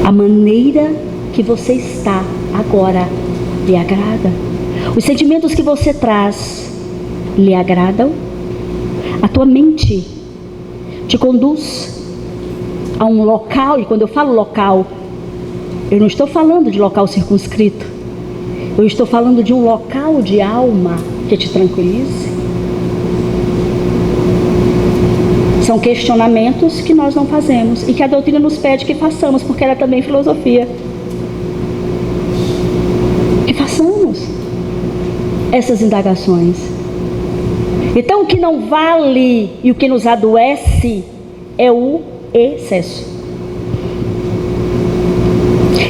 A maneira que você está agora lhe agrada? Os sentimentos que você traz lhe agradam? A tua mente te conduz a um local, e quando eu falo local, eu não estou falando de local circunscrito, eu estou falando de um local de alma que te tranquilize. São questionamentos que nós não fazemos e que a doutrina nos pede que façamos, porque ela é também filosofia. Que façamos essas indagações. Então, o que não vale e o que nos adoece é o excesso.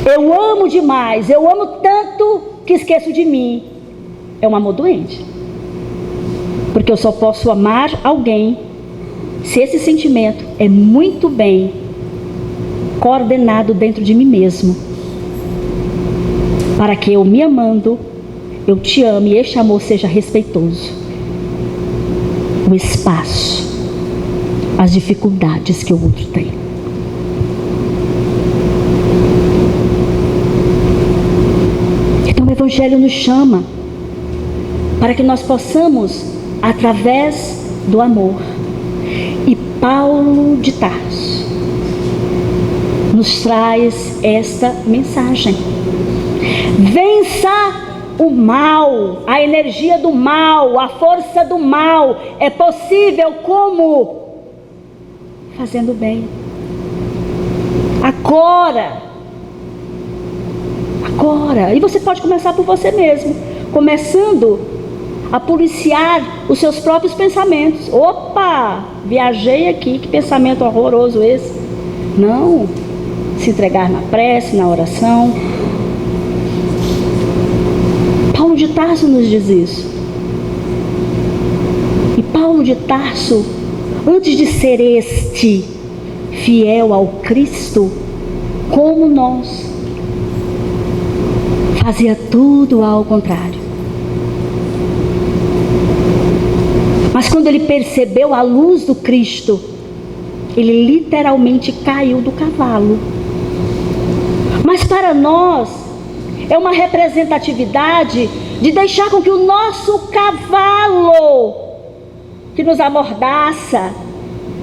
Eu amo demais, eu amo tanto que esqueço de mim. É um amor doente. Porque eu só posso amar alguém se esse sentimento é muito bem coordenado dentro de mim mesmo. Para que eu me amando, eu te ame e este amor seja respeitoso. O espaço, as dificuldades que o outro tem. Então o Evangelho nos chama para que nós possamos, através do amor. E Paulo de Tarso nos traz esta mensagem: vença o mal, a energia do mal, a força do mal. É possível como? Fazendo bem. Agora. E você pode começar por você mesmo, começando a policiar os seus próprios pensamentos. Opa, viajei aqui, que pensamento horroroso esse. Não, se entregar na prece, na oração. Paulo de Tarso nos diz isso. E Paulo de Tarso, antes de ser este fiel ao Cristo, como nós, fazia tudo ao contrário. Mas quando ele percebeu a luz do Cristo, ele literalmente caiu do cavalo. Mas para nós, é uma representatividade de deixar com que o nosso cavalo, que nos amordaça,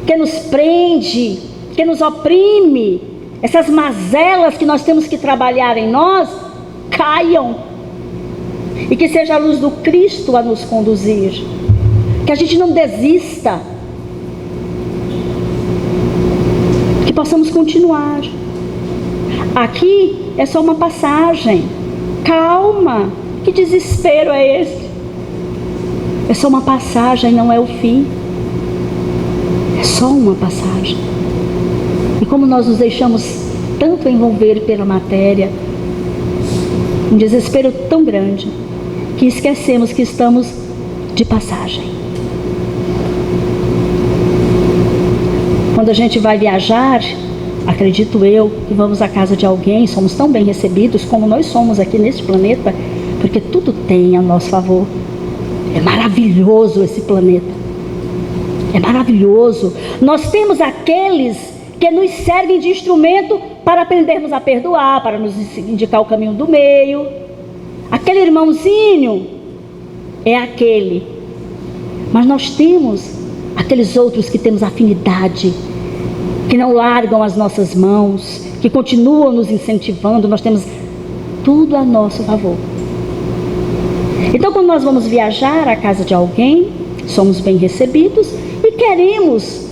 que nos prende, que nos oprime, essas mazelas que nós temos que trabalhar em nós, caiam. E que seja a luz do Cristo a nos conduzir. Que a gente não desista. Que possamos continuar. Aqui é só uma passagem. Calma. Que desespero é esse? É só uma passagem, não é o fim. É só uma passagem. E como nós nos deixamos tanto envolver pela matéria, um desespero tão grande, que esquecemos que estamos de passagem. Quando a gente vai viajar, acredito eu que vamos à casa de alguém, somos tão bem recebidos como nós somos aqui neste planeta, porque tudo tem a nosso favor. É maravilhoso esse planeta. É maravilhoso. Nós temos aqueles que nos servem de instrumento para aprendermos a perdoar, para nos indicar o caminho do meio. Aquele irmãozinho é aquele. Mas nós temos aqueles outros que temos afinidade, que não largam as nossas mãos, que continuam nos incentivando. Nós temos tudo a nosso favor. Então, quando nós vamos viajar à casa de alguém, somos bem recebidos e queremos,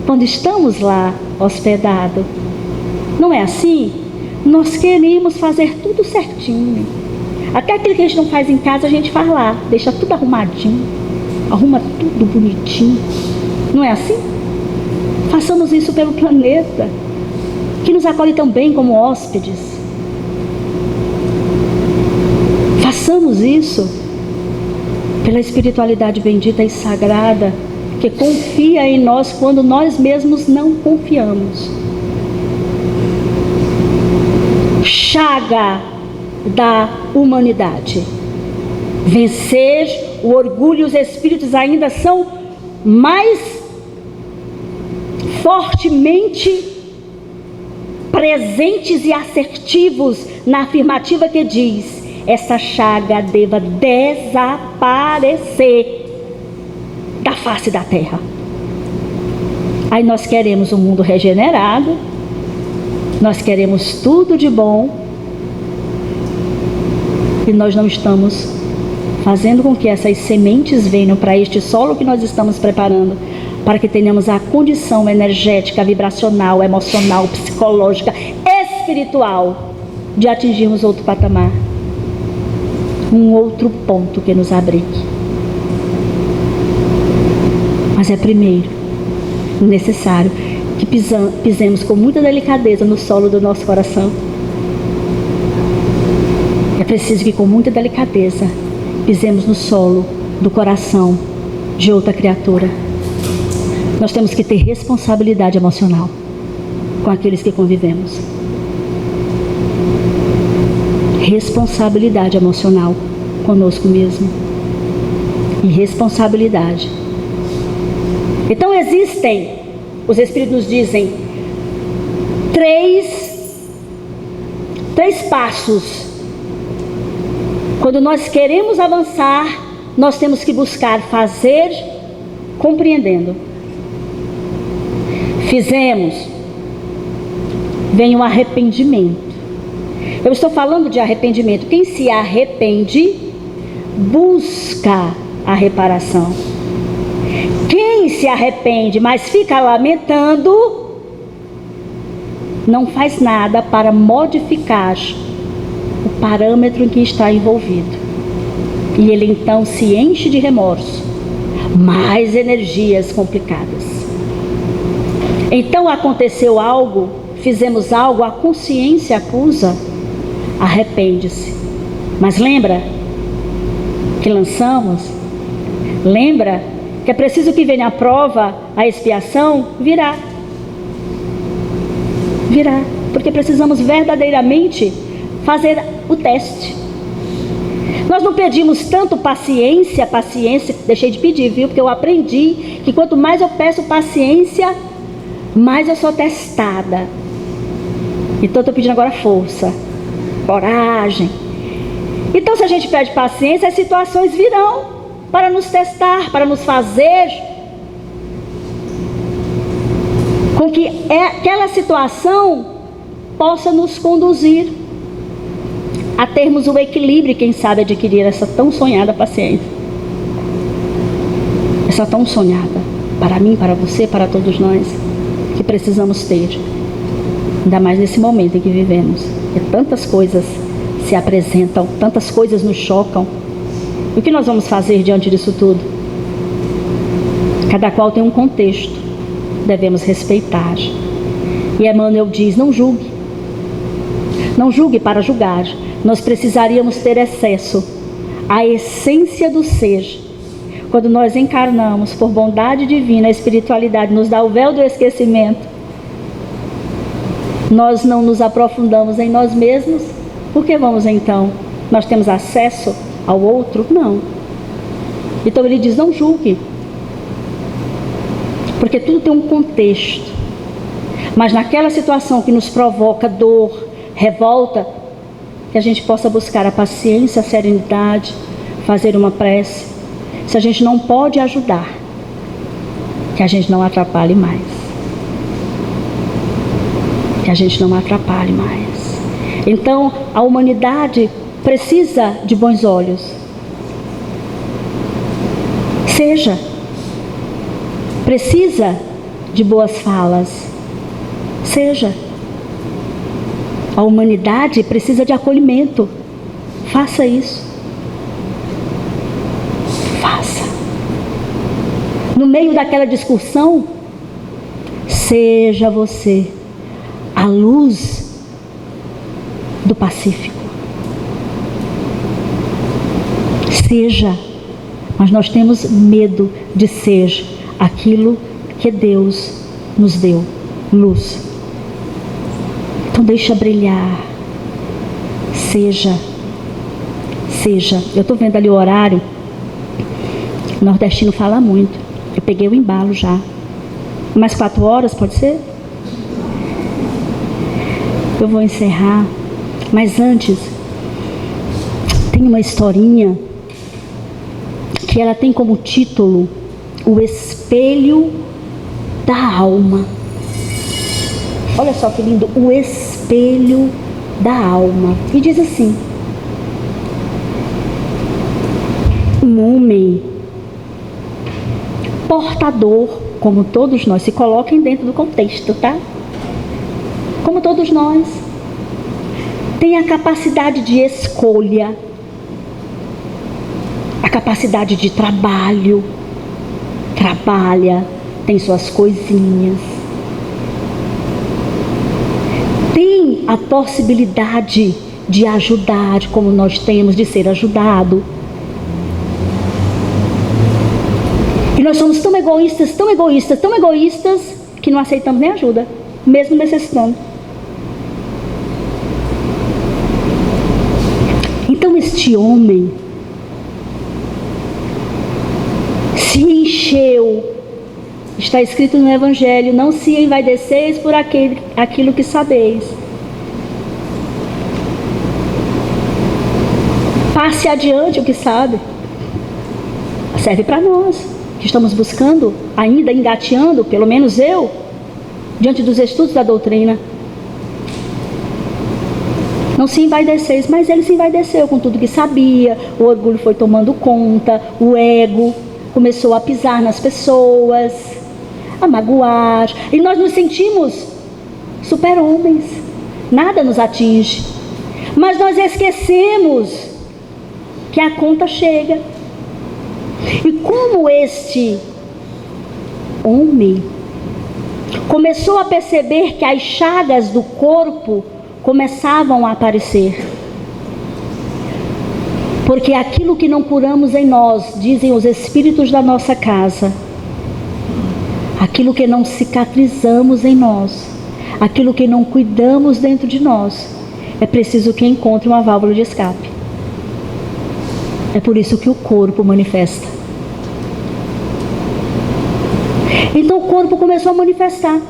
quando estamos lá hospedados, não é assim? Nós queremos fazer tudo certinho. Até aquilo que a gente não faz em casa, a gente faz lá, deixa tudo arrumadinho, arruma tudo bonitinho. Não é assim? Façamos isso pelo planeta, que nos acolhe tão bem como hóspedes. Façamos isso pela espiritualidade bendita e sagrada, que confia em nós quando nós mesmos não confiamos. Chaga da humanidade. Vencer o orgulho e os espíritos ainda são mais fortemente presentes e assertivos na afirmativa que diz: essa chaga deva desaparecer da face da terra. Aí nós queremos um mundo regenerado, nós queremos tudo de bom, e nós não estamos fazendo com que essas sementes venham para este solo que nós estamos preparando, para que tenhamos a condição energética, vibracional, emocional, psicológica, espiritual de atingirmos outro patamar, um outro ponto que nos abrigue. Mas é primeiro necessário que pisemos com muita delicadeza no solo do nosso coração. É preciso que com muita delicadeza pisemos no solo do coração de outra criatura. Nós temos que ter responsabilidade emocional com aqueles que convivemos. Responsabilidade emocional conosco mesmo. E responsabilidade. Então existem, os Espíritos nos dizem, três passos. Quando nós queremos avançar, nós temos que buscar fazer compreendendo. Fizemos, vem o arrependimento. Eu estou falando de arrependimento. Quem se arrepende, busca a reparação. Quem se arrepende, mas fica lamentando, não faz nada para modificar o parâmetro em que está envolvido. E ele então se enche de remorso, mais energias complicadas. Então aconteceu algo, fizemos algo, a consciência acusa, arrepende-se. Mas lembra que lançamos? Lembra que é preciso que venha a prova, a expiação? Virá. Porque precisamos verdadeiramente fazer o teste. Nós não pedimos tanto paciência, deixei de pedir, viu? Porque eu aprendi que quanto mais eu peço paciência, mais eu sou testada. Então estou pedindo agora força, coragem. Então se a gente pede paciência, as situações virão para nos testar, para nos fazer com que aquela situação possa nos conduzir a termos o equilíbrio, quem sabe adquirir essa tão sonhada paciência. Essa tão sonhada, para mim, para você, para todos nós, que precisamos ter, ainda mais nesse momento em que vivemos, que tantas coisas se apresentam, tantas coisas nos chocam. O que nós vamos fazer diante disso tudo? Cada qual tem um contexto, devemos respeitar. E Emmanuel diz: não julgue. Não julgue para julgar. Nós precisaríamos ter acesso a essência do ser. Quando nós encarnamos por bondade divina, a espiritualidade nos dá o véu do esquecimento, nós não nos aprofundamos em nós mesmos. Por que vamos então? Nós temos acesso ao outro? Não. Então ele diz, não julgue, porque tudo tem um contexto. Mas naquela situação que nos provoca dor, revolta, que a gente possa buscar a paciência, a serenidade, fazer uma prece. Se a gente não pode ajudar, que a gente não atrapalhe mais. Que a gente não atrapalhe mais. Então, a humanidade precisa de bons olhos. Seja. Precisa de boas falas. Seja. A humanidade precisa de acolhimento. Faça isso. Faça. No meio daquela discussão, seja você a luz do Pacífico. Seja. Mas nós temos medo de ser aquilo que Deus nos deu, luz. Então deixa brilhar. Seja. Eu estou vendo ali o horário. O nordestino fala muito. Eu peguei o embalo já. Mais 4 horas, pode ser? Eu vou encerrar. Mas antes, tem uma historinha que ela tem como título O Espelho da Alma. Olha só que lindo, o espelho da alma. E diz assim: um homem portador, como todos nós, se coloquem dentro do contexto, tá? Como todos nós, tem a capacidade de escolha, a capacidade de trabalho, trabalha, tem suas coisinhas, tem a possibilidade de ajudar, como nós temos, de ser ajudado. E nós somos tão egoístas, que não aceitamos nem ajuda, mesmo necessitando. Então este homem se encheu. Está escrito no Evangelho: não se envaideceis por aquilo que sabeis. Passe adiante o que sabe. Serve para nós, que estamos buscando, ainda engateando, pelo menos eu, diante dos estudos da doutrina. Não se envaideceis, mas ele se envaideceu com tudo que sabia. O orgulho foi tomando conta, o ego começou a pisar nas pessoas, a magoar, e nós nos sentimos super-homens, nada nos atinge, mas nós esquecemos que a conta chega. E como este homem começou a perceber que as chagas do corpo começavam a aparecer, porque aquilo que não curamos em nós, dizem os espíritos da nossa casa, aquilo que não cicatrizamos em nós, aquilo que não cuidamos dentro de nós, é preciso que encontre uma válvula de escape. É por isso que o corpo manifesta. Então o corpo começou a manifestar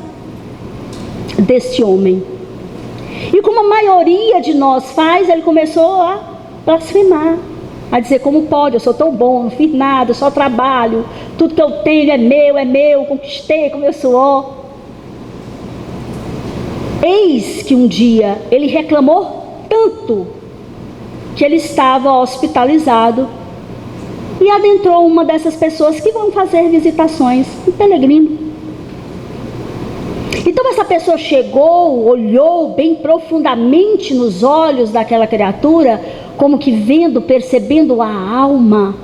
deste homem. E como a maioria de nós faz, ele começou a blasfemar, a dizer: como pode, eu sou tão bom, não fiz nada, eu só trabalho, tudo que eu tenho é meu, conquistei com meu suor. Eis que um dia ele reclamou tanto que ele estava hospitalizado e adentrou uma dessas pessoas que vão fazer visitações, um peregrino. Então essa pessoa chegou, olhou bem profundamente nos olhos daquela criatura, como que vendo, percebendo a alma,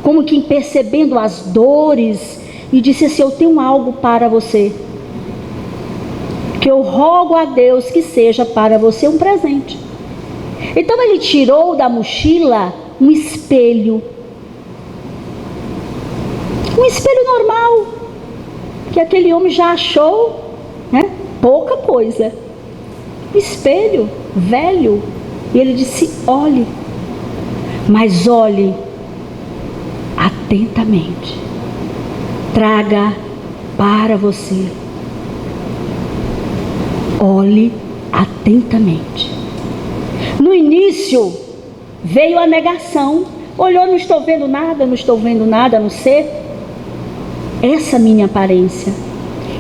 como que percebendo as dores, e disse assim: eu tenho algo para você, que eu rogo a Deus que seja para você um presente. Então ele tirou da mochila um espelho. Um espelho normal, que aquele homem já achou, né? Pouca coisa. Um espelho velho. E ele disse: olhe, mas olhe atentamente. Traga para você. Olhe atentamente. No início veio a negação. Olhou, não estou vendo nada, não estou vendo nada, a não ser essa minha aparência.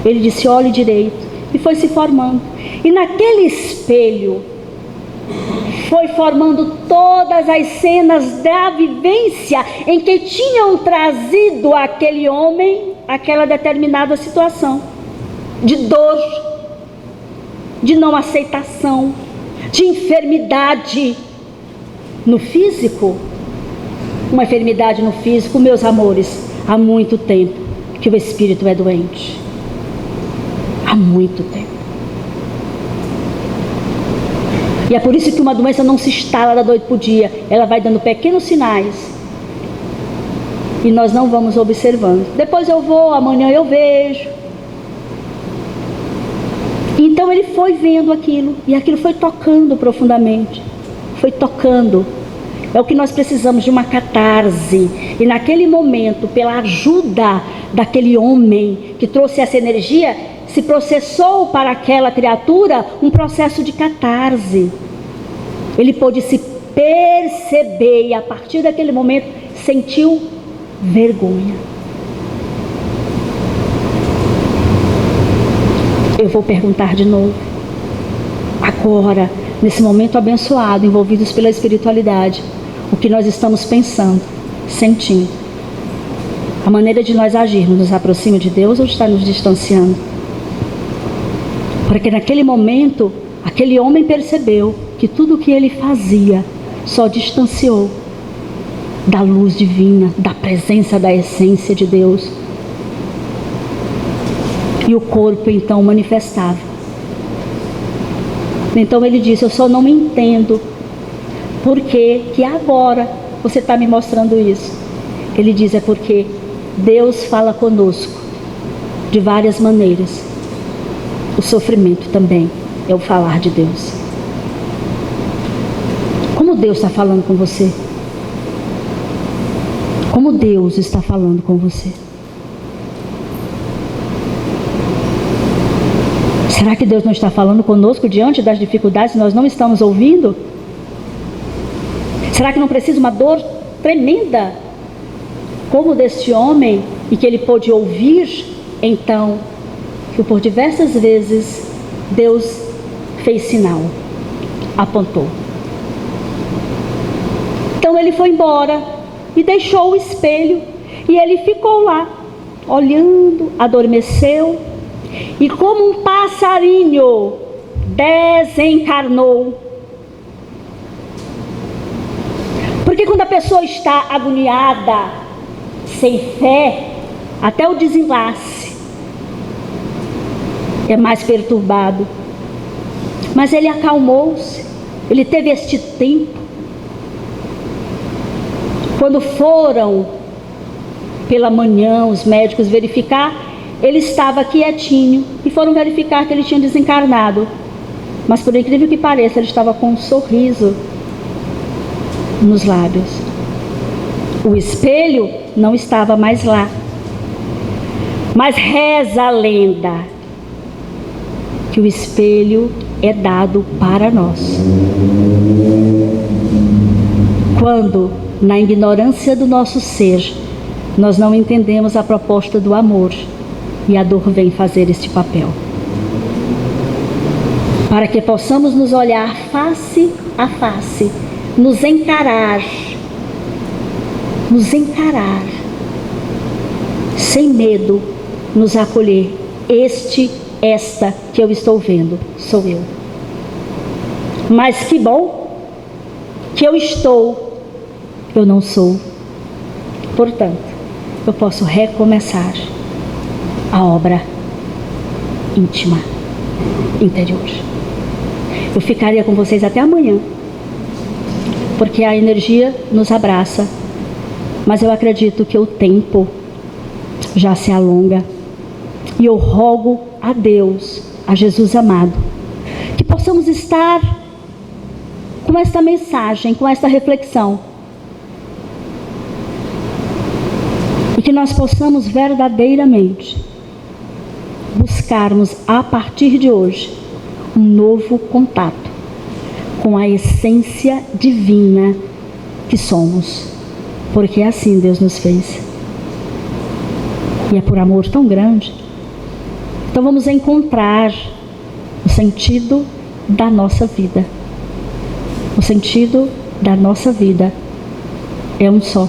Ele disse: olhe direito. E foi se formando. E naquele espelho foi formando todas as cenas da vivência em que tinham trazido aquele homem aquela determinada situação de dor, de não aceitação, de enfermidade no físico. Uma enfermidade no físico, meus amores, há muito tempo que o espírito é doente. Há muito tempo. E é por isso que uma doença não se instala da noite para o dia. Ela vai dando pequenos sinais e nós não vamos observando. Depois eu vou, amanhã eu vejo. Então ele foi vendo aquilo, e aquilo foi tocando profundamente. Foi tocando. É o que nós precisamos, de uma catarse. E naquele momento, pela ajuda daquele homem que trouxe essa energia, se processou para aquela criatura um processo de catarse. Ele pôde se perceber e a partir daquele momento sentiu vergonha. Eu vou perguntar de novo. Agora, nesse momento abençoado, envolvidos pela espiritualidade, o que nós estamos pensando, sentindo, a maneira de nós agirmos, nos aproxima de Deus ou está nos distanciando? Porque naquele momento, aquele homem percebeu que tudo o que ele fazia só distanciou da luz divina, da presença, da essência de Deus. E o corpo então manifestava. Então ele disse: eu só não me entendo por que agora você está me mostrando isso. Ele diz: é porque Deus fala conosco de várias maneiras. O sofrimento também é o falar de Deus. Como Deus está falando com você? Como Deus está falando com você? Será que Deus não está falando conosco diante das dificuldades e nós não estamos ouvindo? Será que não precisa uma dor tremenda como deste homem e que ele pôde ouvir? Então, que por diversas vezes Deus fez sinal, apontou. Então ele foi embora e deixou o espelho e ele ficou lá, olhando, adormeceu e como um passarinho desencarnou. Porque quando a pessoa está agoniada, sem fé, até o desenlace é mais perturbado. Mas ele acalmou-se, ele teve este tempo. Quando foram pela manhã os médicos verificar, ele estava quietinho e foram verificar que ele tinha desencarnado. Mas por incrível que pareça, ele estava com um sorriso nos lábios. O espelho não estava mais lá. Mas reza a lenda que o espelho é dado para nós. Quando, na ignorância do nosso ser, nós não entendemos a proposta do amor, e a dor vem fazer este papel. Para que possamos nos olhar face a face, nos encarar, sem medo, nos acolher. Esta que eu estou vendo, sou eu. Mas que bom que eu estou, eu não sou. Portanto, eu posso recomeçar a obra íntima, interior. Eu ficaria com vocês até amanhã, porque a energia nos abraça. Mas eu acredito que o tempo já se alonga. E eu rogo a Deus, a Jesus amado, que possamos estar com esta mensagem, com esta reflexão. E que nós possamos verdadeiramente buscarmos a partir de hoje um novo contato com a essência divina que somos. Porque assim Deus nos fez. E é por amor tão grande. Então vamos encontrar o sentido da nossa vida. O sentido da nossa vida é um só: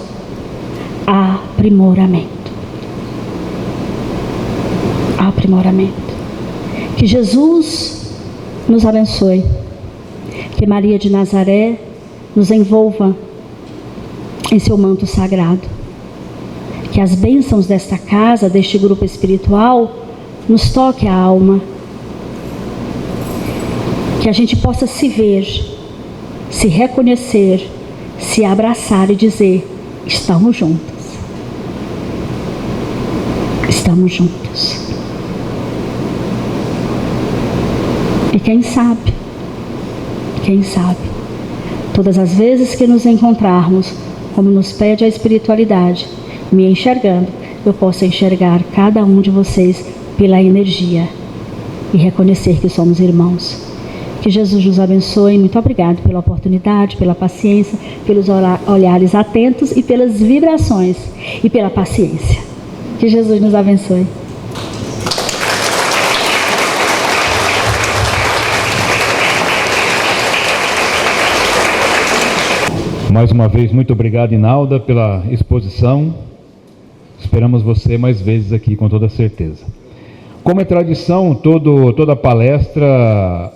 aprimoramento. Aprimoramento. Que Jesus nos abençoe. Que Maria de Nazaré nos envolva em seu manto sagrado. Que as bênçãos desta casa, deste grupo espiritual, nos toque a alma. Que a gente possa se ver, se reconhecer, se abraçar e dizer: estamos juntos. Estamos juntos. E quem sabe, todas as vezes que nos encontrarmos, como nos pede a espiritualidade, me enxergando, eu posso enxergar cada um de vocês pela energia e reconhecer que somos irmãos. Que Jesus nos abençoe. Muito obrigado pela oportunidade, pela paciência, pelos olhares atentos e pelas vibrações e pela paciência. Que Jesus nos abençoe. Mais uma vez, muito obrigado, Inalda, pela exposição. Esperamos você mais vezes aqui, com toda certeza. Como é tradição, toda palestra,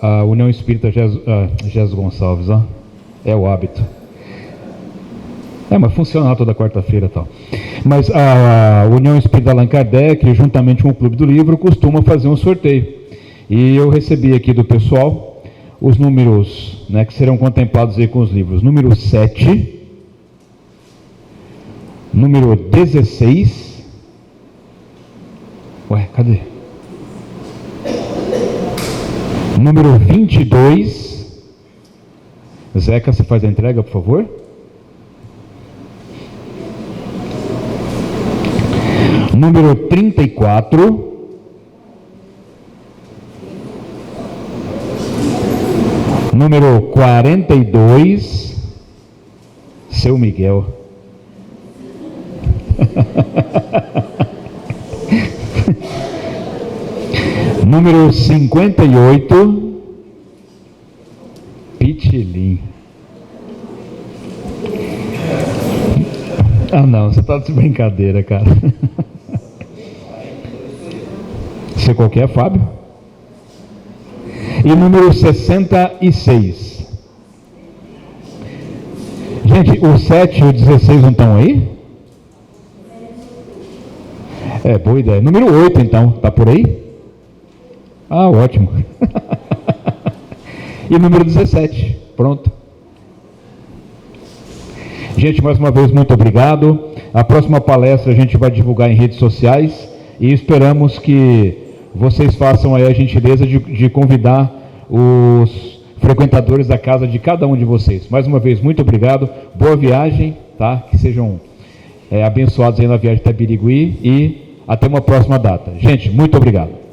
a União Espírita Jesus Gonçalves, ó, é o hábito. Mas funciona toda quarta-feira e tal. Mas a União Espírita Allan Kardec, juntamente com o Clube do Livro, costuma fazer um sorteio. E eu recebi aqui do pessoal os números, né, que serão contemplados aí com os livros. Número 7, número 16. Ué, cadê? Número 22. Zeca, você faz a entrega, por favor? Número 34. Número 42. Seu Miguel. Número 58. Pitilim. Ah, não, você tá de brincadeira, cara. Você qual que é, Fábio? E número 66. Gente, o 7 e o 16 não estão aí? É, boa ideia. Número 8, então, tá por aí? Ah, ótimo. E número 17, pronto. Gente, mais uma vez, muito obrigado. A próxima palestra a gente vai divulgar em redes sociais e esperamos que vocês façam aí a gentileza de convidar os frequentadores da casa de cada um de vocês. Mais uma vez, muito obrigado. Boa viagem, tá? Que sejam abençoados aí na viagem até Birigui e até uma próxima data. Gente, muito obrigado.